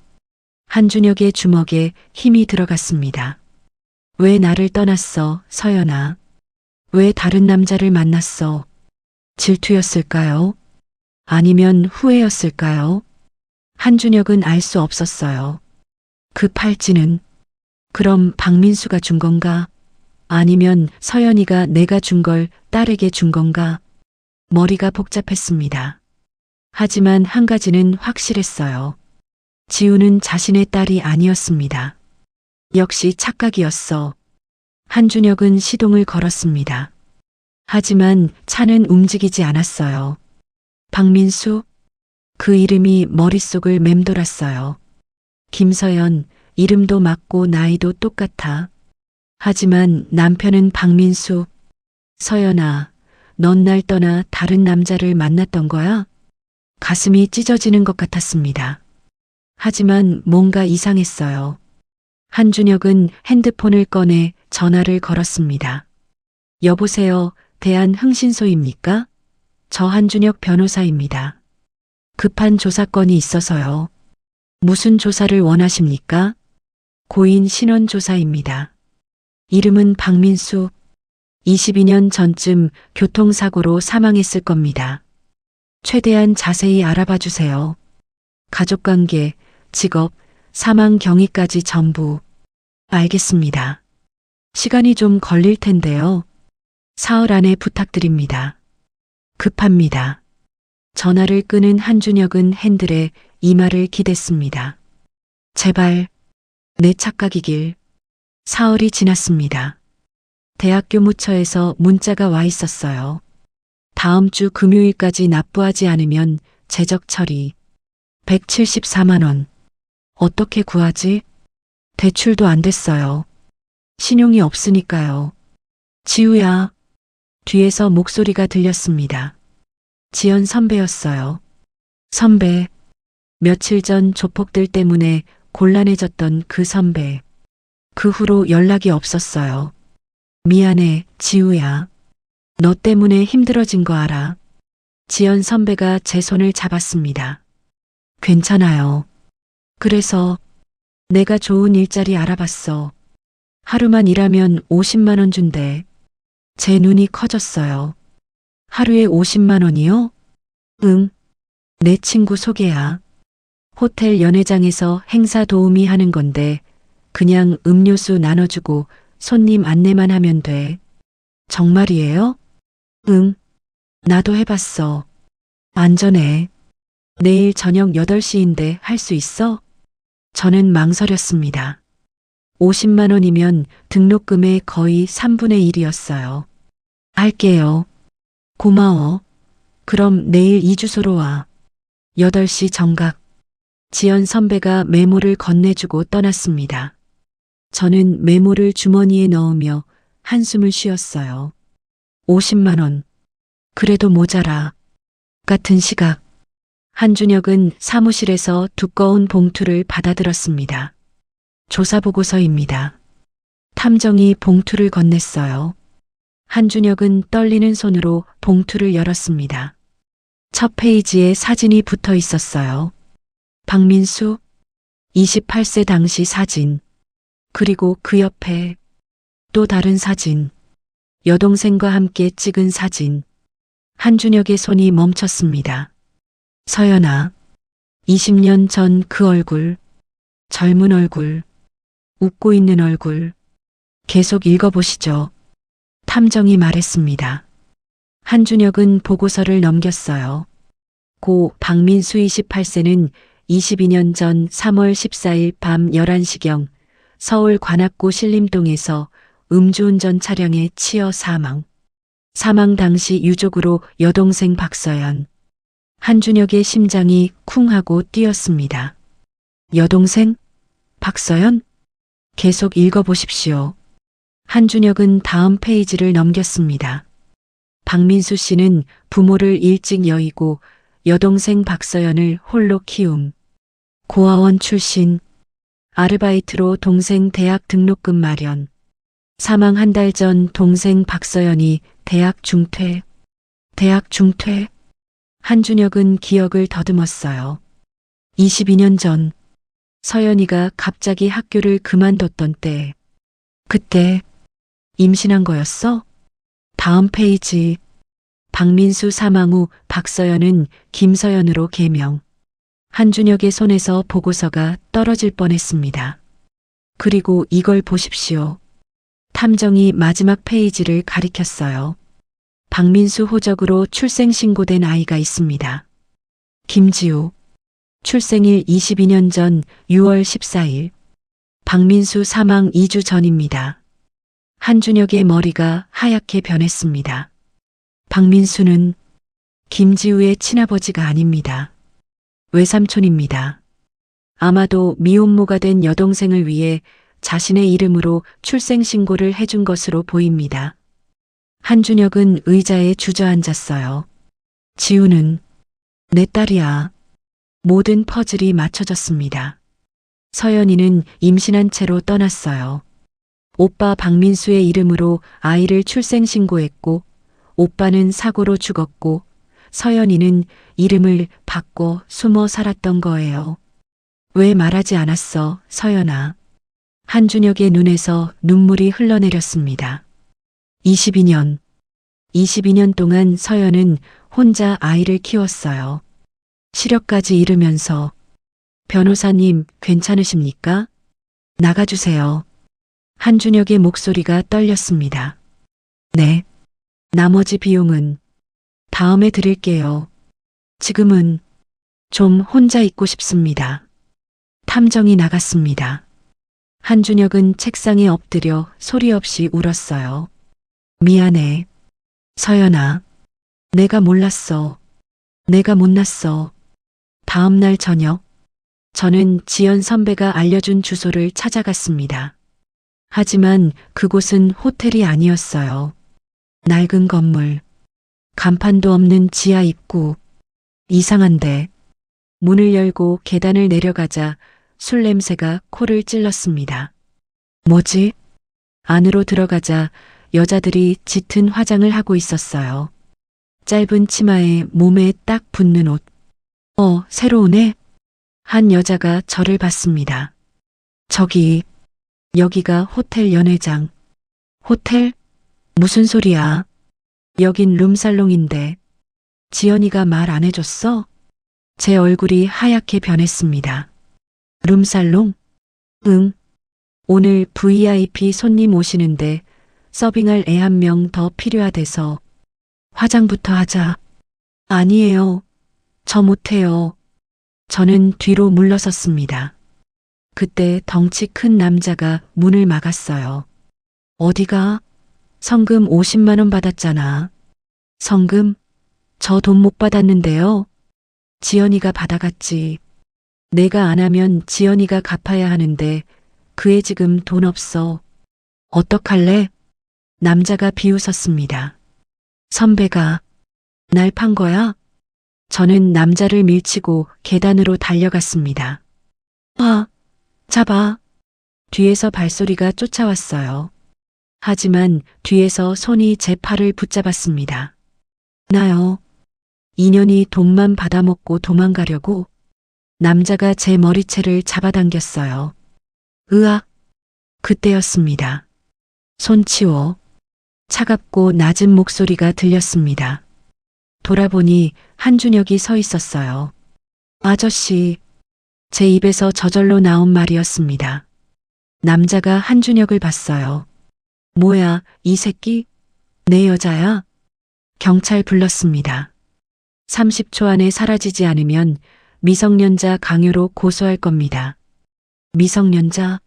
한준혁의 주먹에 힘이 들어갔습니다. 왜 나를 떠났어, 서연아? 왜 다른 남자를 만났어? 질투였을까요? 아니면 후회였을까요? 한준혁은 알 수 없었어요. 그 팔찌는 그럼 박민수가 준 건가? 아니면 서연이가 내가 준 걸 딸에게 준 건가? 머리가 복잡했습니다. 하지만 한 가지는 확실했어요. 지우는 자신의 딸이 아니었습니다. 역시 착각이었어. 한준혁은 시동을 걸었습니다. 하지만 차는 움직이지 않았어요. 박민수? 그 이름이 머릿속을 맴돌았어요. 김서연, 이름도 맞고 나이도 똑같아. 하지만 남편은 박민수. 서연아, 넌 날 떠나 다른 남자를 만났던 거야? 가슴이 찢어지는 것 같았습니다. 하지만 뭔가 이상했어요. 한준혁은 핸드폰을 꺼내 전화를 걸었습니다. 여보세요, 대한흥신소입니까? 저 한준혁 변호사입니다. 급한 조사건이 있어서요. 무슨 조사를 원하십니까? 고인 신원 조사입니다. 이름은 박민수. 22년 전쯤 교통사고로 사망했을 겁니다. 최대한 자세히 알아봐 주세요. 가족관계, 직업, 사망 경위까지 전부. 알겠습니다. 시간이 좀 걸릴 텐데요. 사흘 안에 부탁드립니다. 급합니다. 전화를 끄는 한준혁은 핸들에 이마를 기댔습니다. 제발, 내 착각이길. 사흘이 지났습니다. 대학교 무처에서 문자가 와 있었어요. 다음 주 금요일까지 납부하지 않으면 재적 처리. 174만 원. 어떻게 구하지? 대출도 안 됐어요. 신용이 없으니까요. 지우야. 뒤에서 목소리가 들렸습니다. 지연 선배였어요. 선배. 며칠 전 조폭들 때문에 곤란해졌던 그 선배. 그 후로 연락이 없었어요. 미안해, 지우야. 너 때문에 힘들어진 거 알아. 지연 선배가 제 손을 잡았습니다. 괜찮아요. 그래서 내가 좋은 일자리 알아봤어. 하루만 일하면 50만 원 준대. 제 눈이 커졌어요. 하루에 50만 원이요? 응. 내 친구 소개야. 호텔 연회장에서 행사 도우미 하는 건데 그냥 음료수 나눠주고 손님 안내만 하면 돼. 정말이에요? 응. 나도 해봤어. 안전해. 내일 저녁 8시인데 할 수 있어? 저는 망설였습니다. 50만 원이면 등록금의 거의 3분의 1이었어요. 할게요. 고마워. 그럼 내일 이 주소로 와. 8시 정각. 지연 선배가 메모를 건네주고 떠났습니다. 저는 메모를 주머니에 넣으며 한숨을 쉬었어요. 50만 원. 그래도 모자라. 같은 시각. 한준혁은 사무실에서 두꺼운 봉투를 받아들었습니다. 조사보고서입니다. 탐정이 봉투를 건넸어요. 한준혁은 떨리는 손으로 봉투를 열었습니다. 첫 페이지에 사진이 붙어 있었어요. 박민수, 28세 당시 사진. 그리고 그 옆에 또 다른 사진. 여동생과 함께 찍은 사진. 한준혁의 손이 멈췄습니다. 서연아, 20년 전 그 얼굴. 젊은 얼굴. 웃고 있는 얼굴. 계속 읽어보시죠. 탐정이 말했습니다. 한준혁은 보고서를 넘겼어요. 고 박민수 28세는 22년 전 3월 14일 밤 11시경 서울 관악구 신림동에서 음주운전 차량에 치여 사망. 사망 당시 유족으로 여동생 박서연, 한준혁의 심장이 쿵 하고 뛰었습니다. 여동생? 박서연? 계속 읽어보십시오. 한준혁은 다음 페이지를 넘겼습니다. 박민수 씨는 부모를 일찍 여의고 여동생 박서연을 홀로 키움. 고아원 출신. 아르바이트로 동생 대학 등록금 마련. 사망 한 달 전 동생 박서연이 대학 중퇴. 한준혁은 기억을 더듬었어요. 22년 전 서연이가 갑자기 학교를 그만뒀던 때. 그때 임신한 거였어? 다음 페이지. 박민수 사망 후 박서연은 김서연으로 개명. 한준혁의 손에서 보고서가 떨어질 뻔했습니다. 그리고 이걸 보십시오. 탐정이 마지막 페이지를 가리켰어요. 박민수 호적으로 출생신고된 아이가 있습니다. 김지우. 출생일 22년 전 6월 14일. 박민수 사망 2주 전입니다. 한준혁의 머리가 하얗게 변했습니다. 박민수는 김지우의 친아버지가 아닙니다. 외삼촌입니다. 아마도 미혼모가 된 여동생을 위해 자신의 이름으로 출생신고를 해준 것으로 보입니다. 한준혁은 의자에 주저앉았어요. 지우는 내 딸이야. 모든 퍼즐이 맞춰졌습니다. 서연이는 임신한 채로 떠났어요. 오빠 박민수의 이름으로 아이를 출생신고했고 오빠는 사고로 죽었고 서연이는 이름을 바꿔 숨어 살았던 거예요. 왜 말하지 않았어, 서연아? 한준혁의 눈에서 눈물이 흘러내렸습니다. 22년 동안 서연은 혼자 아이를 키웠어요. 시력까지 잃으면서. 변호사님, 괜찮으십니까? 나가주세요. 한준혁의 목소리가 떨렸습니다. 네. 나머지 비용은 다음에 드릴게요. 지금은 좀 혼자 있고 싶습니다. 탐정이 나갔습니다. 한준혁은 책상에 엎드려 소리 없이 울었어요. 미안해. 서연아. 내가 몰랐어. 내가 못났어. 다음 날 저녁, 저는 지연 선배가 알려준 주소를 찾아갔습니다. 하지만 그곳은 호텔이 아니었어요. 낡은 건물, 간판도 없는 지하 입구. 이상한데. 문을 열고 계단을 내려가자 술 냄새가 코를 찔렀습니다. 뭐지? 안으로 들어가자 여자들이 짙은 화장을 하고 있었어요. 짧은 치마에 몸에 딱 붙는 옷. 새로우네? 한 여자가 저를 봤습니다. 여기가 호텔 연회장. 호텔? 무슨 소리야? 여긴 룸살롱인데. 지연이가 말 안 해줬어? 제 얼굴이 하얗게 변했습니다. 룸살롱? 응. 오늘 VIP 손님 오시는데 서빙할 애 한 명 더 필요하대서. 화장부터 하자. 아니에요. 저 못해요. 저는 뒤로 물러섰습니다. 그때 덩치 큰 남자가 문을 막았어요. 어디가? 성금 50만 원 받았잖아. 성금? 저 돈 못 받았는데요. 지연이가 받아갔지. 내가 안 하면 지연이가 갚아야 하는데 그 애 지금 돈 없어. 어떡할래? 남자가 비웃었습니다. 선배가 날 판 거야? 저는 남자를 밀치고 계단으로 달려갔습니다. 잡아. 뒤에서 발소리가 쫓아왔어요. 하지만 뒤에서 손이 제 팔을 붙잡았습니다. 나요. 인연이 돈만 받아먹고 도망가려고. 남자가 제 머리채를 잡아당겼어요. 으악. 그때였습니다. 손 치워. 차갑고 낮은 목소리가 들렸습니다. 돌아보니 한준혁이 서 있었어요. 아저씨. 제 입에서 저절로 나온 말이었습니다. 남자가 한준혁을 봤어요. 뭐야, 이 새끼? 내 여자야? 경찰 불렀습니다. 30초 안에 사라지지 않으면 미성년자 강요로 고소할 겁니다. 미성년자?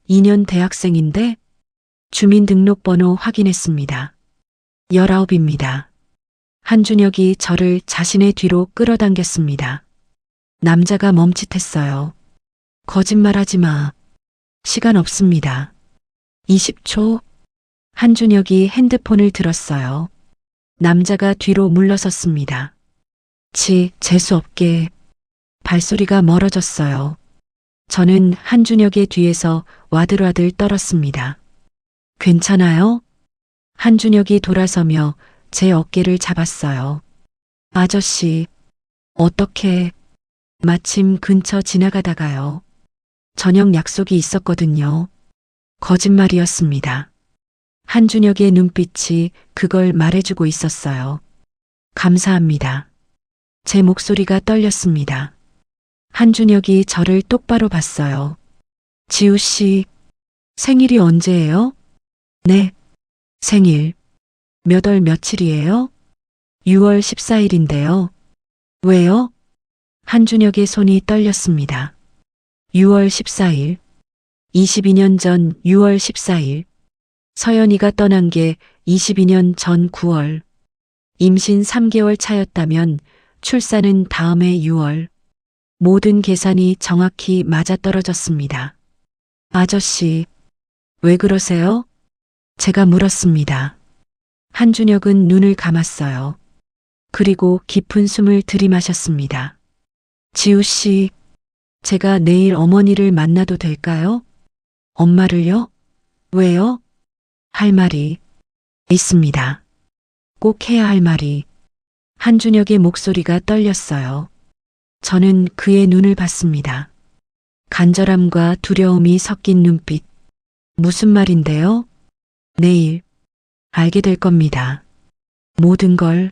2년 대학생인데? 주민등록번호 확인했습니다. 19입니다. 한준혁이 저를 자신의 뒤로 끌어당겼습니다. 남자가 멈칫했어요. 거짓말하지 마. 시간 없습니다. 20초. 한준혁이 핸드폰을 들었어요. 남자가 뒤로 물러섰습니다. 재수없게. 발소리가 멀어졌어요. 저는 한준혁의 뒤에서 와들와들 떨었습니다. 괜찮아요? 한준혁이 돌아서며 제 어깨를 잡았어요. 아저씨, 어떻게? 마침 근처 지나가다가요. 저녁 약속이 있었거든요. 거짓말이었습니다. 한준혁의 눈빛이 그걸 말해주고 있었어요. 감사합니다. 제 목소리가 떨렸습니다. 한준혁이 저를 똑바로 봤어요. 지우 씨, 생일이 언제예요? 네, 생일. 몇 월 며칠이에요? 6월 14일인데요. 왜요? 한준혁의 손이 떨렸습니다. 6월 14일. 22년 전 6월 14일. 서연이가 떠난 게 22년 전 9월. 임신 3개월 차였다면 출산은 다음해 6월. 모든 계산이 정확히 맞아떨어졌습니다. 아저씨, 왜 그러세요? 제가 물었습니다. 한준혁은 눈을 감았어요. 그리고 깊은 숨을 들이마셨습니다. 지우 씨, 제가 내일 어머니를 만나도 될까요? 엄마를요? 왜요? 할 말이 있습니다. 꼭 해야 할 말이. 한준혁의 목소리가 떨렸어요. 저는 그의 눈을 봤습니다. 간절함과 두려움이 섞인 눈빛. 무슨 말인데요? 내일 알게 될 겁니다. 모든 걸.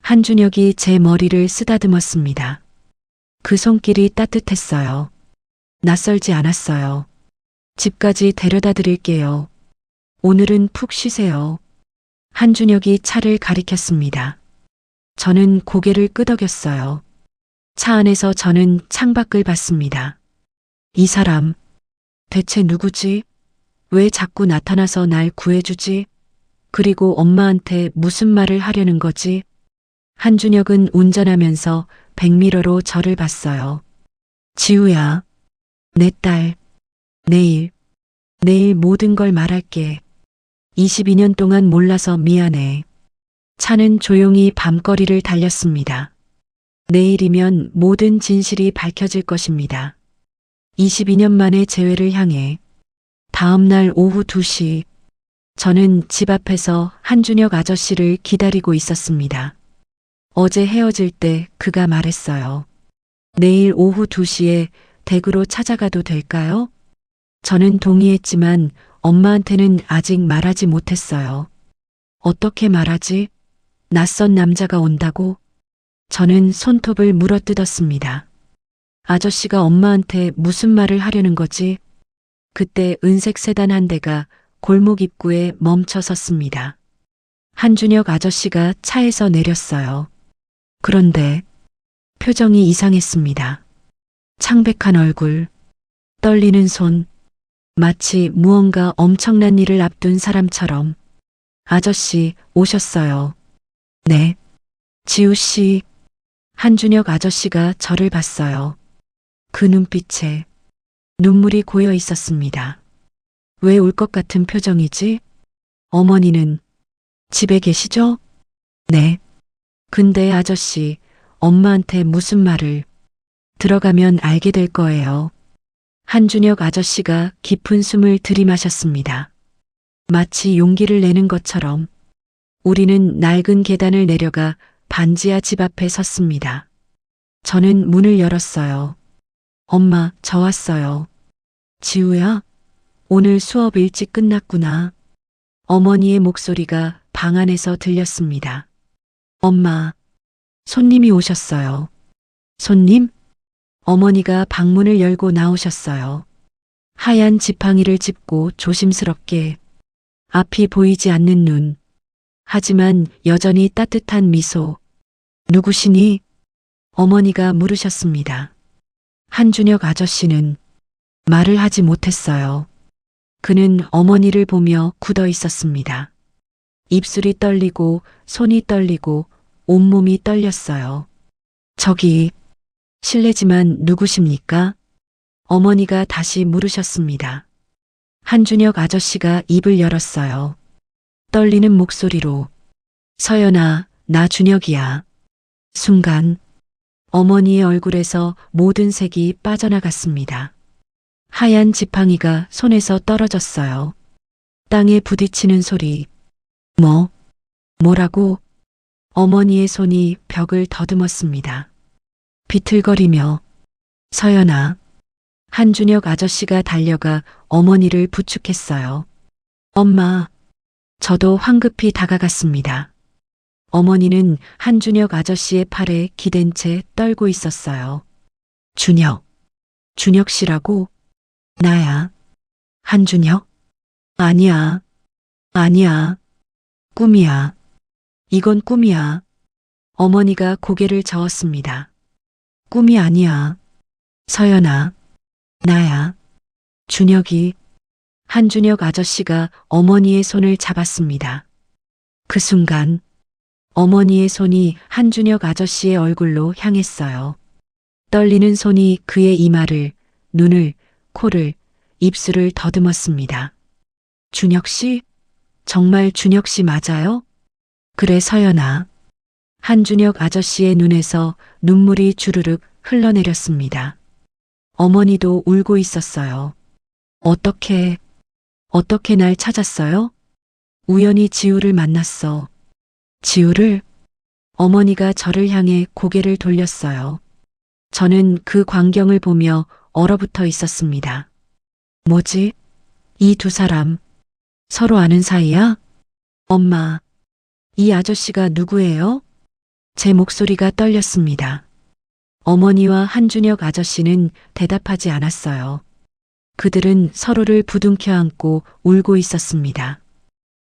한준혁이 제 머리를 쓰다듬었습니다. 그 손길이 따뜻했어요. 낯설지 않았어요. 집까지 데려다 드릴게요. 오늘은 푹 쉬세요. 한준혁이 차를 가리켰습니다. 저는 고개를 끄덕였어요. 차 안에서 저는 창밖을 봤습니다. 이 사람, 대체 누구지? 왜 자꾸 나타나서 날 구해주지? 그리고 엄마한테 무슨 말을 하려는 거지? 한준혁은 운전하면서 백미러로 저를 봤어요. 지우야, 내 딸, 내일 모든 걸 말할게. 22년 동안 몰라서 미안해. 차는 조용히 밤거리를 달렸습니다. 내일이면 모든 진실이 밝혀질 것입니다. 22년 만의 재회를 향해. 다음 날 오후 2시, 저는 집 앞에서 한준혁 아저씨를 기다리고 있었습니다. 어제 헤어질 때 그가 말했어요. 내일 오후 2시에 댁으로 찾아가도 될까요? 저는 동의했지만 엄마한테는 아직 말하지 못했어요. 어떻게 말하지? 낯선 남자가 온다고? 저는 손톱을 물어뜯었습니다. 아저씨가 엄마한테 무슨 말을 하려는 거지? 그때 은색 세단 한 대가 골목 입구에 멈춰 섰습니다. 한준혁 아저씨가 차에서 내렸어요. 그런데 표정이 이상했습니다. 창백한 얼굴, 떨리는 손, 마치 무언가 엄청난 일을 앞둔 사람처럼. 아저씨, 오셨어요. 네. 지우 씨. 한준혁 아저씨가 저를 봤어요. 그 눈빛에 눈물이 고여 있었습니다. 왜 울 것 같은 표정이지? 어머니는 집에 계시죠? 네. 근데 아저씨, 엄마한테 무슨 말을? 들어가면 알게 될 거예요. 한준혁 아저씨가 깊은 숨을 들이마셨습니다. 마치 용기를 내는 것처럼. 우리는 낡은 계단을 내려가 반지하 집 앞에 섰습니다. 저는 문을 열었어요. 엄마, 저 왔어요. 지우야, 오늘 수업 일찍 끝났구나. 어머니의 목소리가 방 안에서 들렸습니다. 엄마, 손님이 오셨어요. 손님? 어머니가 방문을 열고 나오셨어요. 하얀 지팡이를 짚고 조심스럽게. 앞이 보이지 않는 눈. 하지만 여전히 따뜻한 미소. 누구시니? 어머니가 물으셨습니다. 한준혁 아저씨는 말을 하지 못했어요. 그는 어머니를 보며 굳어 있었습니다. 입술이 떨리고 손이 떨리고 온몸이 떨렸어요. 저기, 실례지만 누구십니까? 어머니가 다시 물으셨습니다. 한준혁 아저씨가 입을 열었어요. 떨리는 목소리로, 서연아, 나 준혁이야. 순간, 어머니의 얼굴에서 모든 색이 빠져나갔습니다. 하얀 지팡이가 손에서 떨어졌어요. 땅에 부딪히는 소리. 뭐라고? 어머니의 손이 벽을 더듬었습니다. 비틀거리며, 서연아. 한준혁 아저씨가 달려가 어머니를 부축했어요. 엄마. 저도 황급히 다가갔습니다. 어머니는 한준혁 아저씨의 팔에 기댄 채 떨고 있었어요. 준혁 씨라고? 나야. 한준혁? 아니야. 꿈이야. 이건 꿈이야. 어머니가 고개를 저었습니다. 꿈이 아니야. 서연아. 나야. 준혁이. 한준혁 아저씨가 어머니의 손을 잡았습니다. 그 순간 어머니의 손이 한준혁 아저씨의 얼굴로 향했어요. 떨리는 손이 그의 이마를, 눈을, 코를, 입술을 더듬었습니다. 준혁 씨? 정말 준혁 씨 맞아요? 그래 서연아. 한준혁 아저씨의 눈에서 눈물이 주르륵 흘러내렸습니다. 어머니도 울고 있었어요. 어떻게 날 찾았어요? 우연히 지우를 만났어. 지우를? 어머니가 저를 향해 고개를 돌렸어요. 저는 그 광경을 보며 얼어붙어 있었습니다. 뭐지? 이 두 사람 서로 아는 사이야? 엄마, 이 아저씨가 누구예요? 제 목소리가 떨렸습니다. 어머니와 한준혁 아저씨는 대답하지 않았어요. 그들은 서로를 부둥켜 안고 울고 있었습니다.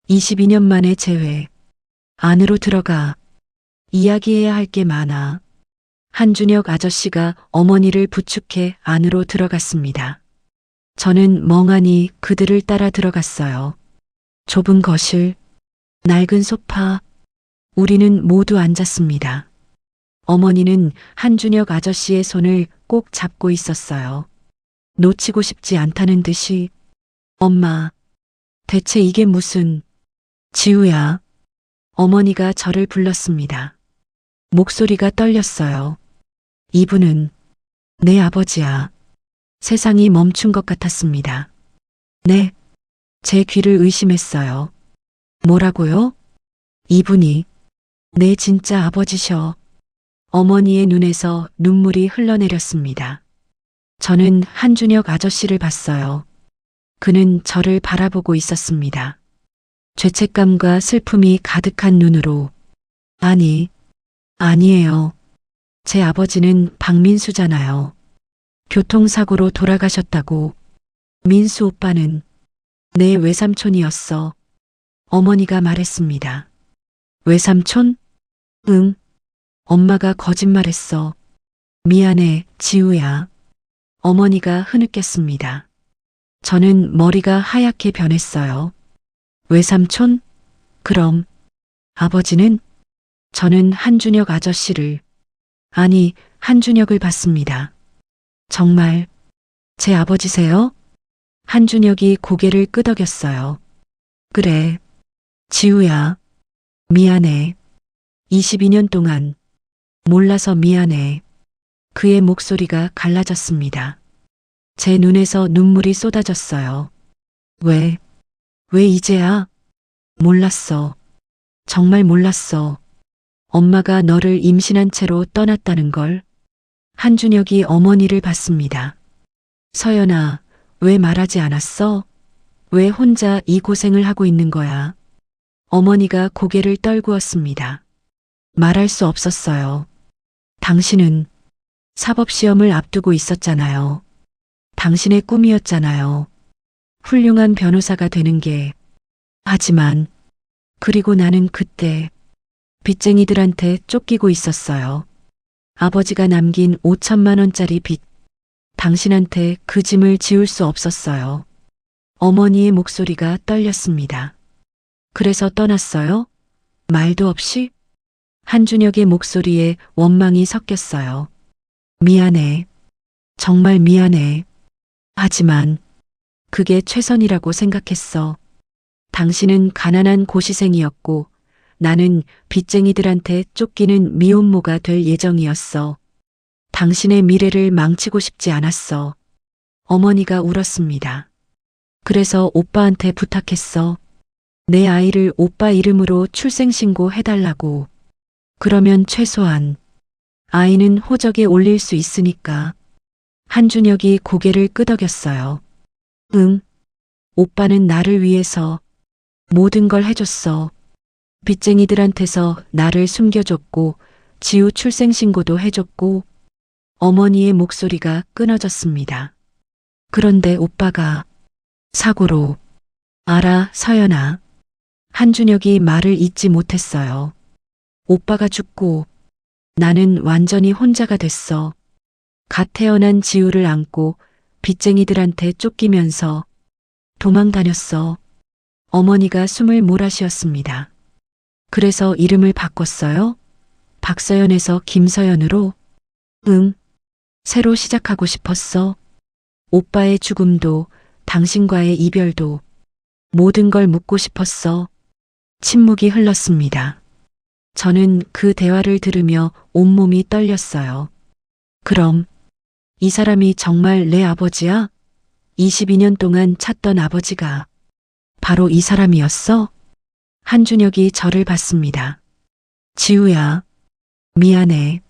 22년 만에 재회. 안으로 들어가. 이야기해야 할 게 많아. 한준혁 아저씨가 어머니를 부축해 안으로 들어갔습니다. 저는 멍하니 그들을 따라 들어갔어요. 좁은 거실, 낡은 소파, 우리는 모두 앉았습니다. 어머니는 한준혁 아저씨의 손을 꼭 잡고 있었어요. 놓치고 싶지 않다는 듯이. 엄마, 대체 이게 무슨... 지우야. 어머니가 저를 불렀습니다. 목소리가 떨렸어요. 이분은 내 아버지야. 세상이 멈춘 것 같았습니다. 네, 제 귀를 의심했어요. 뭐라고요? 이분이 내 진짜 아버지셔. 어머니의 눈에서 눈물이 흘러내렸습니다. 저는 한준혁 아저씨를 봤어요. 그는 저를 바라보고 있었습니다. 죄책감과 슬픔이 가득한 눈으로. 아니에요. 제 아버지는 박민수잖아요. 교통사고로 돌아가셨다고. 민수 오빠는 내 외삼촌이었어. 어머니가 말했습니다. 외삼촌? 응. 엄마가 거짓말했어. 미안해, 지우야. 어머니가 흐느꼈습니다. 저는 머리가 하얗게 변했어요. 외삼촌? 그럼 아버지는? 저는 한준혁 아저씨를, 한준혁을 봤습니다. 정말 제 아버지세요? 한준혁이 고개를 끄덕였어요. 그래, 지우야. 미안해. 22년 동안 몰라서 미안해. 그의 목소리가 갈라졌습니다. 제 눈에서 눈물이 쏟아졌어요. 왜 이제야? 몰랐어. 정말 몰랐어. 엄마가 너를 임신한 채로 떠났다는 걸. 한준혁이 어머니를 봤습니다. 서연아, 왜 말하지 않았어? 왜 혼자 이 고생을 하고 있는 거야? 어머니가 고개를 떨구었습니다. 말할 수 없었어요. 당신은 사법시험을 앞두고 있었잖아요. 당신의 꿈이었잖아요. 훌륭한 변호사가 되는 게. 하지만, 그리고 나는 그때 빚쟁이들한테 쫓기고 있었어요. 아버지가 남긴 5천만 원짜리 빚. 당신한테 그 짐을 지울 수 없었어요. 어머니의 목소리가 떨렸습니다. 그래서 떠났어요? 말도 없이? 한준혁의 목소리에 원망이 섞였어요. 미안해. 정말 미안해. 하지만 그게 최선이라고 생각했어. 당신은 가난한 고시생이었고 나는 빚쟁이들한테 쫓기는 미혼모가 될 예정이었어. 당신의 미래를 망치고 싶지 않았어. 어머니가 울었습니다. 그래서 오빠한테 부탁했어. 내 아이를 오빠 이름으로 출생신고 해달라고. 그러면 최소한 아이는 호적에 올릴 수 있으니까. 한준혁이 고개를 끄덕였어요. 응. 오빠는 나를 위해서 모든 걸 해줬어. 빚쟁이들한테서 나를 숨겨줬고 지우 출생신고도 해줬고. 어머니의 목소리가 끊어졌습니다. 그런데 오빠가 사고로. 알아, 서연아. 한준혁이 말을 잇지 못했어요. 오빠가 죽고 나는 완전히 혼자가 됐어. 갓 태어난 지우를 안고 빚쟁이들한테 쫓기면서 도망 다녔어. 어머니가 숨을 몰아쉬었습니다. 그래서 이름을 바꿨어요? 박서연에서 김서연으로? 응. 새로 시작하고 싶었어. 오빠의 죽음도 당신과의 이별도 모든 걸 묻고 싶었어. 침묵이 흘렀습니다. 저는 그 대화를 들으며 온몸이 떨렸어요. 그럼 이 사람이 정말 내 아버지야? 22년 동안 찾던 아버지가 바로 이 사람이었어? 한준혁이 저를 봤습니다. 지우야, 미안해.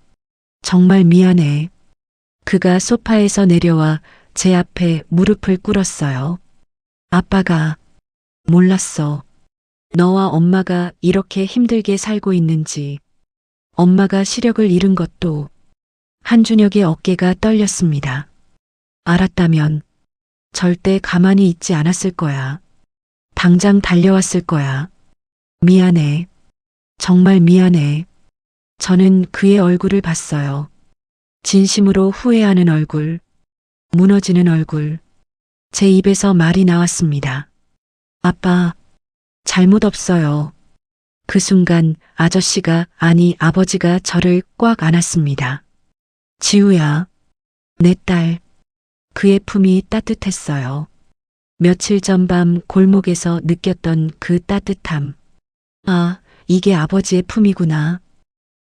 정말 미안해. 그가 소파에서 내려와 제 앞에 무릎을 꿇었어요. 아빠가 몰랐어. 너와 엄마가 이렇게 힘들게 살고 있는지. 엄마가 시력을 잃은 것도. 한준혁의 어깨가 떨렸습니다. 알았다면 절대 가만히 있지 않았을 거야. 당장 달려왔을 거야. 미안해. 정말 미안해. 저는 그의 얼굴을 봤어요. 진심으로 후회하는 얼굴, 무너지는 얼굴. 제 입에서 말이 나왔습니다. 아빠, 잘못 없어요. 그 순간 아저씨가, 아니 아버지가 저를 꽉 안았습니다. 지우야, 내 딸. 그의 품이 따뜻했어요. 며칠 전 밤 골목에서 느꼈던 그 따뜻함. 아, 이게 아버지의 품이구나.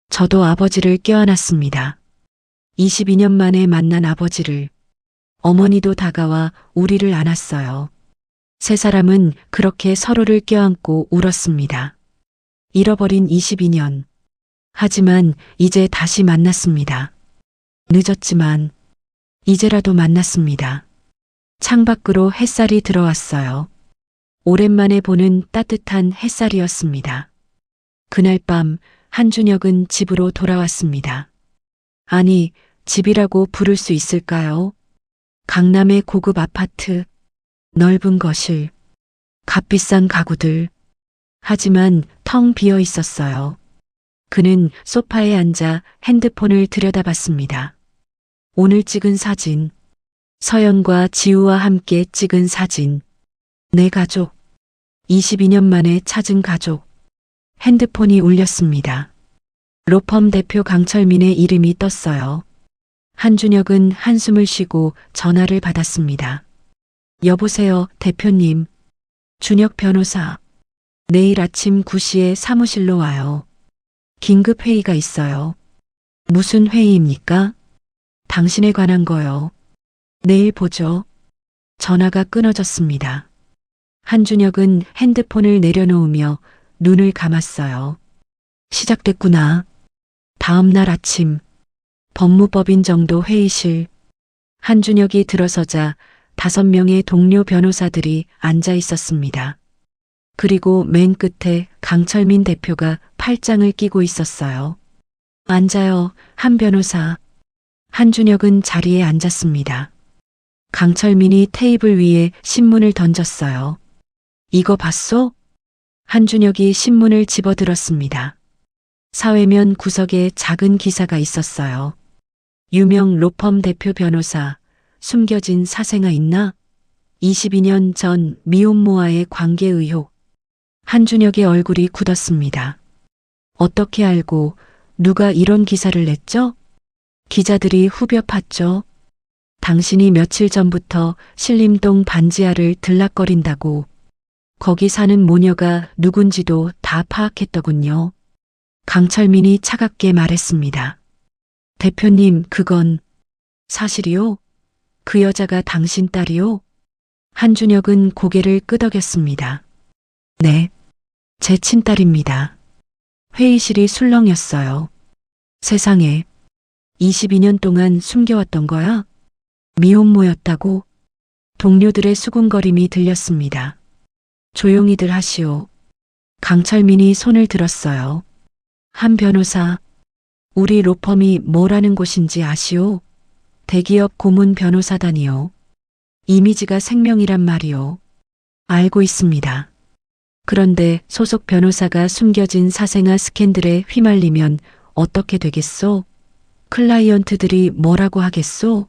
저도 아버지를 껴안았습니다. 22년 만에 만난 아버지를. 어머니도 다가와 우리를 안았어요. 세 사람은 그렇게 서로를 껴안고 울었습니다. 잃어버린 22년. 하지만 이제 다시 만났습니다. 늦었지만 이제라도 만났습니다. 창밖으로 햇살이 들어왔어요. 오랜만에 보는 따뜻한 햇살이었습니다. 그날 밤 한준혁은 집으로 돌아왔습니다. 아니, 집이라고 부를 수 있을까요? 강남의 고급 아파트, 넓은 거실, 값비싼 가구들. 하지만 텅 비어 있었어요. 그는 소파에 앉아 핸드폰을 들여다봤습니다. 오늘 찍은 사진, 서연과 지우와 함께 찍은 사진. 내 가족, 22년 만에 찾은 가족. 핸드폰이 울렸습니다. 로펌 대표 강철민의 이름이 떴어요. 한준혁은 한숨을 쉬고 전화를 받았습니다. 여보세요, 대표님. 준혁 변호사. 내일 아침 9시에 사무실로 와요. 긴급 회의가 있어요. 무슨 회의입니까? 당신에 관한 거요. 내일 보죠. 전화가 끊어졌습니다. 한준혁은 핸드폰을 내려놓으며 눈을 감았어요. 시작됐구나. 다음 날 아침, 법무법인 정도 회의실. 한준혁이 들어서자 5명의 동료 변호사들이 앉아 있었습니다. 그리고 맨 끝에 강철민 대표가 팔짱을 끼고 있었어요. 앉아요, 한 변호사. 한준혁은 자리에 앉았습니다. 강철민이 테이블 위에 신문을 던졌어요. 이거 봤소? 한준혁이 신문을 집어들었습니다. 사회면 구석에 작은 기사가 있었어요. 유명 로펌 대표 변호사, 숨겨진 사생아 있나? 22년 전 미혼모와의 관계 의혹. 한준혁의 얼굴이 굳었습니다. 어떻게 알고 누가 이런 기사를 냈죠? 기자들이 후벼 팠죠. 당신이 며칠 전부터 신림동 반지하를 들락거린다고 거기 사는 모녀가 누군지도 다 파악했더군요. 강철민이 차갑게 말했습니다. 대표님, 그건 사실이요? 그 여자가 당신 딸이요? 한준혁은 고개를 끄덕였습니다. 네, 제 친딸입니다. 회의실이 술렁였어요. 세상에, 22년 동안 숨겨왔던 거야? 미혼모였다고? 동료들의 수군거림이 들렸습니다. 조용히들 하시오. 강철민이 손을 들었어요. 한 변호사, 우리 로펌이 뭐라는 곳인지 아시오? 대기업 고문 변호사단이요. 이미지가 생명이란 말이요. 알고 있습니다. 그런데 소속 변호사가 숨겨진 사생아 스캔들에 휘말리면 어떻게 되겠소? 클라이언트들이 뭐라고 하겠소?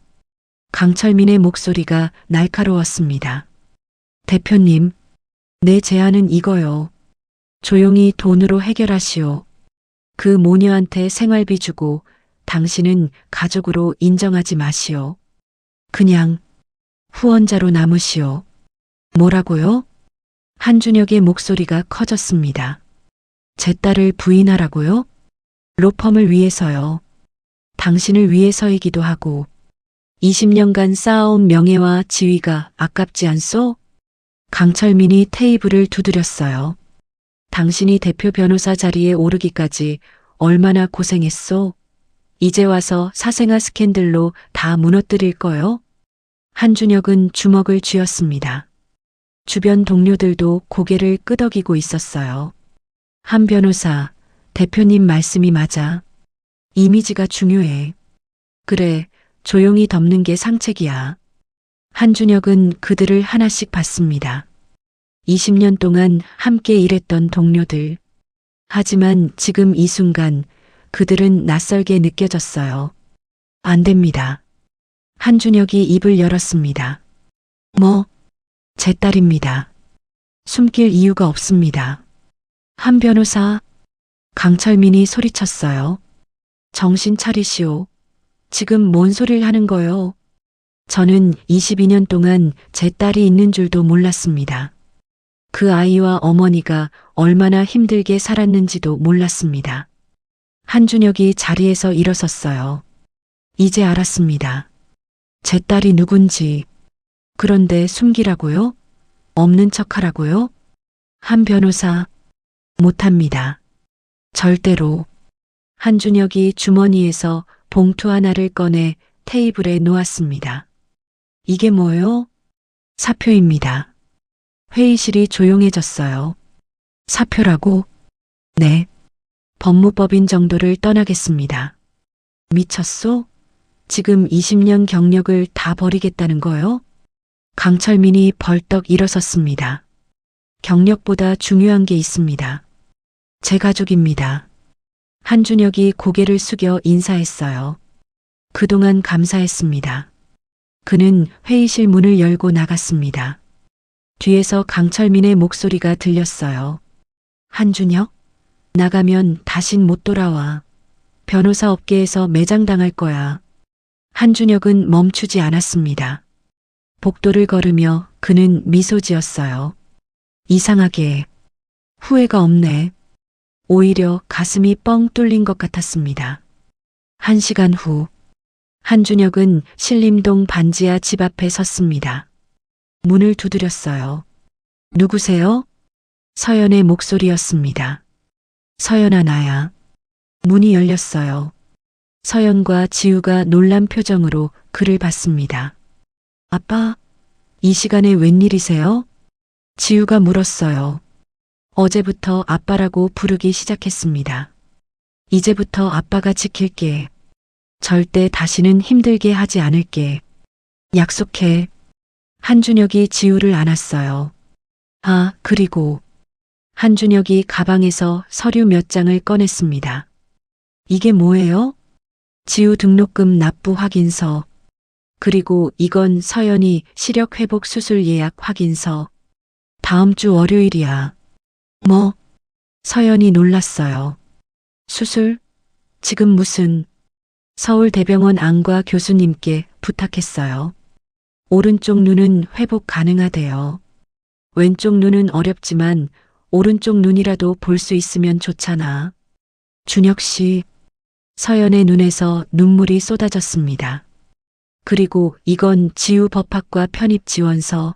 강철민의 목소리가 날카로웠습니다. 대표님, 내 제안은 이거요. 조용히 돈으로 해결하시오. 그 모녀한테 생활비 주고 당신은 가족으로 인정하지 마시오. 그냥 후원자로 남으시오. 뭐라고요? 한준혁의 목소리가 커졌습니다. 제 딸을 부인하라고요? 로펌을 위해서요. 당신을 위해서이기도 하고 20년간 쌓아온 명예와 지위가 아깝지 않소? 강철민이 테이블을 두드렸어요. 당신이 대표 변호사 자리에 오르기까지 얼마나 고생했소? 이제 와서 사생아 스캔들로 다 무너뜨릴 거요? 한준혁은 주먹을 쥐었습니다. 주변 동료들도 고개를 끄덕이고 있었어요. 한 변호사, 대표님 말씀이 맞아. 이미지가 중요해. 그래, 조용히 덮는 게 상책이야. 한준혁은 그들을 하나씩 봤습니다. 20년 동안 함께 일했던 동료들. 하지만 지금 이 순간 그들은 낯설게 느껴졌어요. 안 됩니다. 한준혁이 입을 열었습니다. 뭐? 제 딸입니다. 숨길 이유가 없습니다. 한 변호사, 강철민이 소리쳤어요. 정신 차리시오. 지금 뭔 소리를 하는 거요? 저는 22년 동안 제 딸이 있는 줄도 몰랐습니다. 그 아이와 어머니가 얼마나 힘들게 살았는지도 몰랐습니다. 한준혁이 자리에서 일어섰어요. 이제 알았습니다. 제 딸이 누군지. 그런데 숨기라고요? 없는 척하라고요? 한 변호사, 못합니다. 절대로. 한준혁이 주머니에서 봉투 하나를 꺼내 테이블에 놓았습니다. 이게 뭐요? 사표입니다. 회의실이 조용해졌어요. 사표라고? 네. 법무법인 정도를 떠나겠습니다. 미쳤소? 지금 20년 경력을 다 버리겠다는 거요? 강철민이 벌떡 일어섰습니다. 경력보다 중요한 게 있습니다. 제 가족입니다. 한준혁이 고개를 숙여 인사했어요. 그동안 감사했습니다. 그는 회의실 문을 열고 나갔습니다. 뒤에서 강철민의 목소리가 들렸어요. 한준혁? 나가면 다신 못 돌아와. 변호사 업계에서 매장당할 거야. 한준혁은 멈추지 않았습니다. 복도를 걸으며 그는 미소 지었어요. 이상하게 후회가 없네. 오히려 가슴이 뻥 뚫린 것 같았습니다. 1시간 후 한준혁은 신림동 반지하 집 앞에 섰습니다. 문을 두드렸어요. 누구세요? 서연의 목소리였습니다. 서연아, 나야. 문이 열렸어요. 서연과 지우가 놀란 표정으로 그를 봤습니다. 아빠, 이 시간에 웬일이세요? 지우가 물었어요. 어제부터 아빠라고 부르기 시작했습니다. 이제부터 아빠가 지킬게. 절대 다시는 힘들게 하지 않을게. 약속해. 한준혁이 지우를 안았어요. 아, 그리고 한준혁이 가방에서 서류 몇 장을 꺼냈습니다. 이게 뭐예요? 지우 등록금 납부 확인서. 그리고 이건 서연이 시력 회복 수술 예약 확인서. 다음 주 월요일이야. 뭐? 서연이 놀랐어요. 수술? 지금 무슨? 서울대병원 안과 교수님께 부탁했어요. 오른쪽 눈은 회복 가능하대요. 왼쪽 눈은 어렵지만 오른쪽 눈이라도 볼 수 있으면 좋잖아. 준혁 씨, 서연의 눈에서 눈물이 쏟아졌습니다. 그리고 이건 지우 법학과 편입 지원서.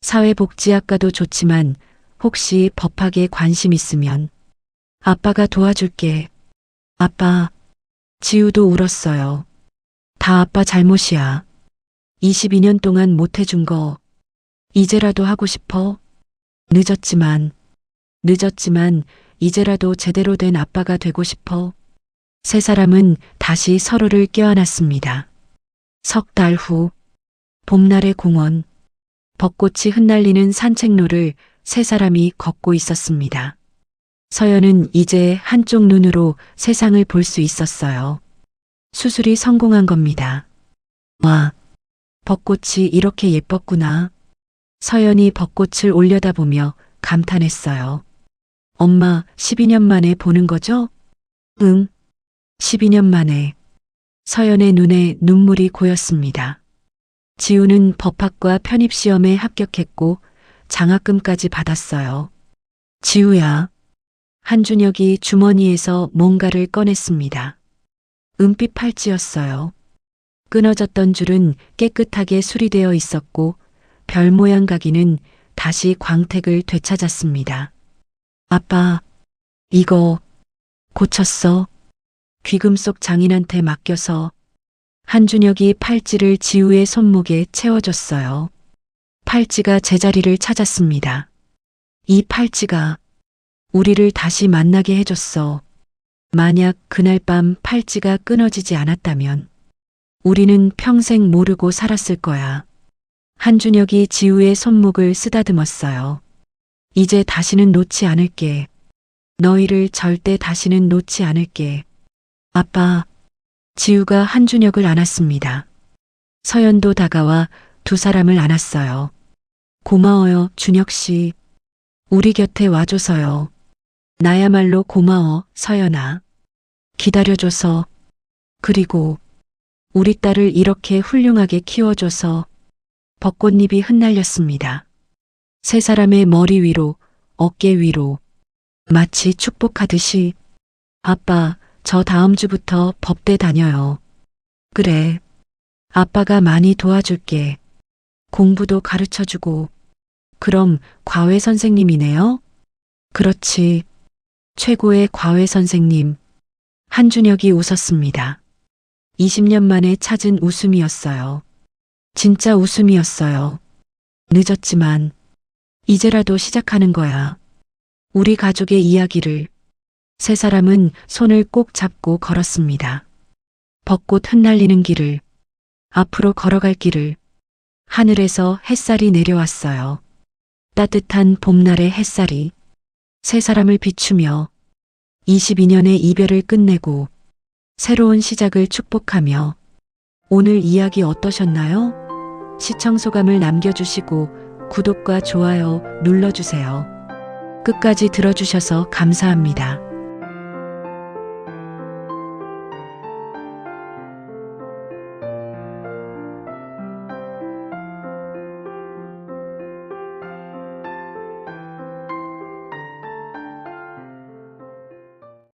사회복지학과도 좋지만 혹시 법학에 관심 있으면 아빠가 도와줄게. 아빠, 지우도 울었어요. 다 아빠 잘못이야. 22년 동안 못해준 거 이제라도 하고 싶어. 늦었지만 이제라도 제대로 된 아빠가 되고 싶어. 세 사람은 다시 서로를 껴안았습니다. 석 달 후, 봄날의 공원, 벚꽃이 흩날리는 산책로를 세 사람이 걷고 있었습니다. 서연은 이제 한쪽 눈으로 세상을 볼 수 있었어요. 수술이 성공한 겁니다. 와, 벚꽃이 이렇게 예뻤구나. 서연이 벚꽃을 올려다보며 감탄했어요. 엄마, 12년 만에 보는 거죠? 응, 12년 만에. 서연의 눈에 눈물이 고였습니다. 지우는 법학과 편입시험에 합격했고 장학금까지 받았어요. 지우야. 한준혁이 주머니에서 뭔가를 꺼냈습니다. 은빛 팔찌였어요. 끊어졌던 줄은 깨끗하게 수리되어 있었고 별 모양 가기는 다시 광택을 되찾았습니다. 아빠, 이거 고쳤어? 귀금속 장인한테 맡겨서 한준혁이 팔찌를 지우의 손목에 채워줬어요. 팔찌가 제자리를 찾았습니다. 이 팔찌가 우리를 다시 만나게 해줬어. 만약 그날 밤 팔찌가 끊어지지 않았다면 우리는 평생 모르고 살았을 거야. 한준혁이 지우의 손목을 쓰다듬었어요. 이제 다시는 놓지 않을게. 너희를 절대 다시는 놓지 않을게. 아빠, 지우가 한준혁을 안았습니다. 서연도 다가와 두 사람을 안았어요. 고마워요, 준혁 씨. 우리 곁에 와줘서요. 나야말로 고마워, 서연아. 기다려줘서. 그리고 우리 딸을 이렇게 훌륭하게 키워줘서. 벚꽃잎이 흩날렸습니다. 세 사람의 머리 위로, 어깨 위로. 마치 축복하듯이. 아빠, 저 다음 주부터 법대 다녀요. 그래. 아빠가 많이 도와줄게. 공부도 가르쳐주고. 그럼 과외 선생님이네요? 그렇지. 최고의 과외 선생님. 한준혁이 웃었습니다. 20년 만에 찾은 웃음이었어요. 진짜 웃음이었어요. 늦었지만 이제라도 시작하는 거야. 우리 가족의 이야기를. 세 사람은 손을 꼭 잡고 걸었습니다. 벚꽃 흩날리는 길을, 앞으로 걸어갈 길을. 하늘에서 햇살이 내려왔어요. 따뜻한 봄날의 햇살이 세 사람을 비추며 22년의 이별을 끝내고 새로운 시작을 축복하며. 오늘 이야기 어떠셨나요? 시청 소감을 남겨주시고 구독과 좋아요 눌러주세요. 끝까지 들어주셔서 감사합니다.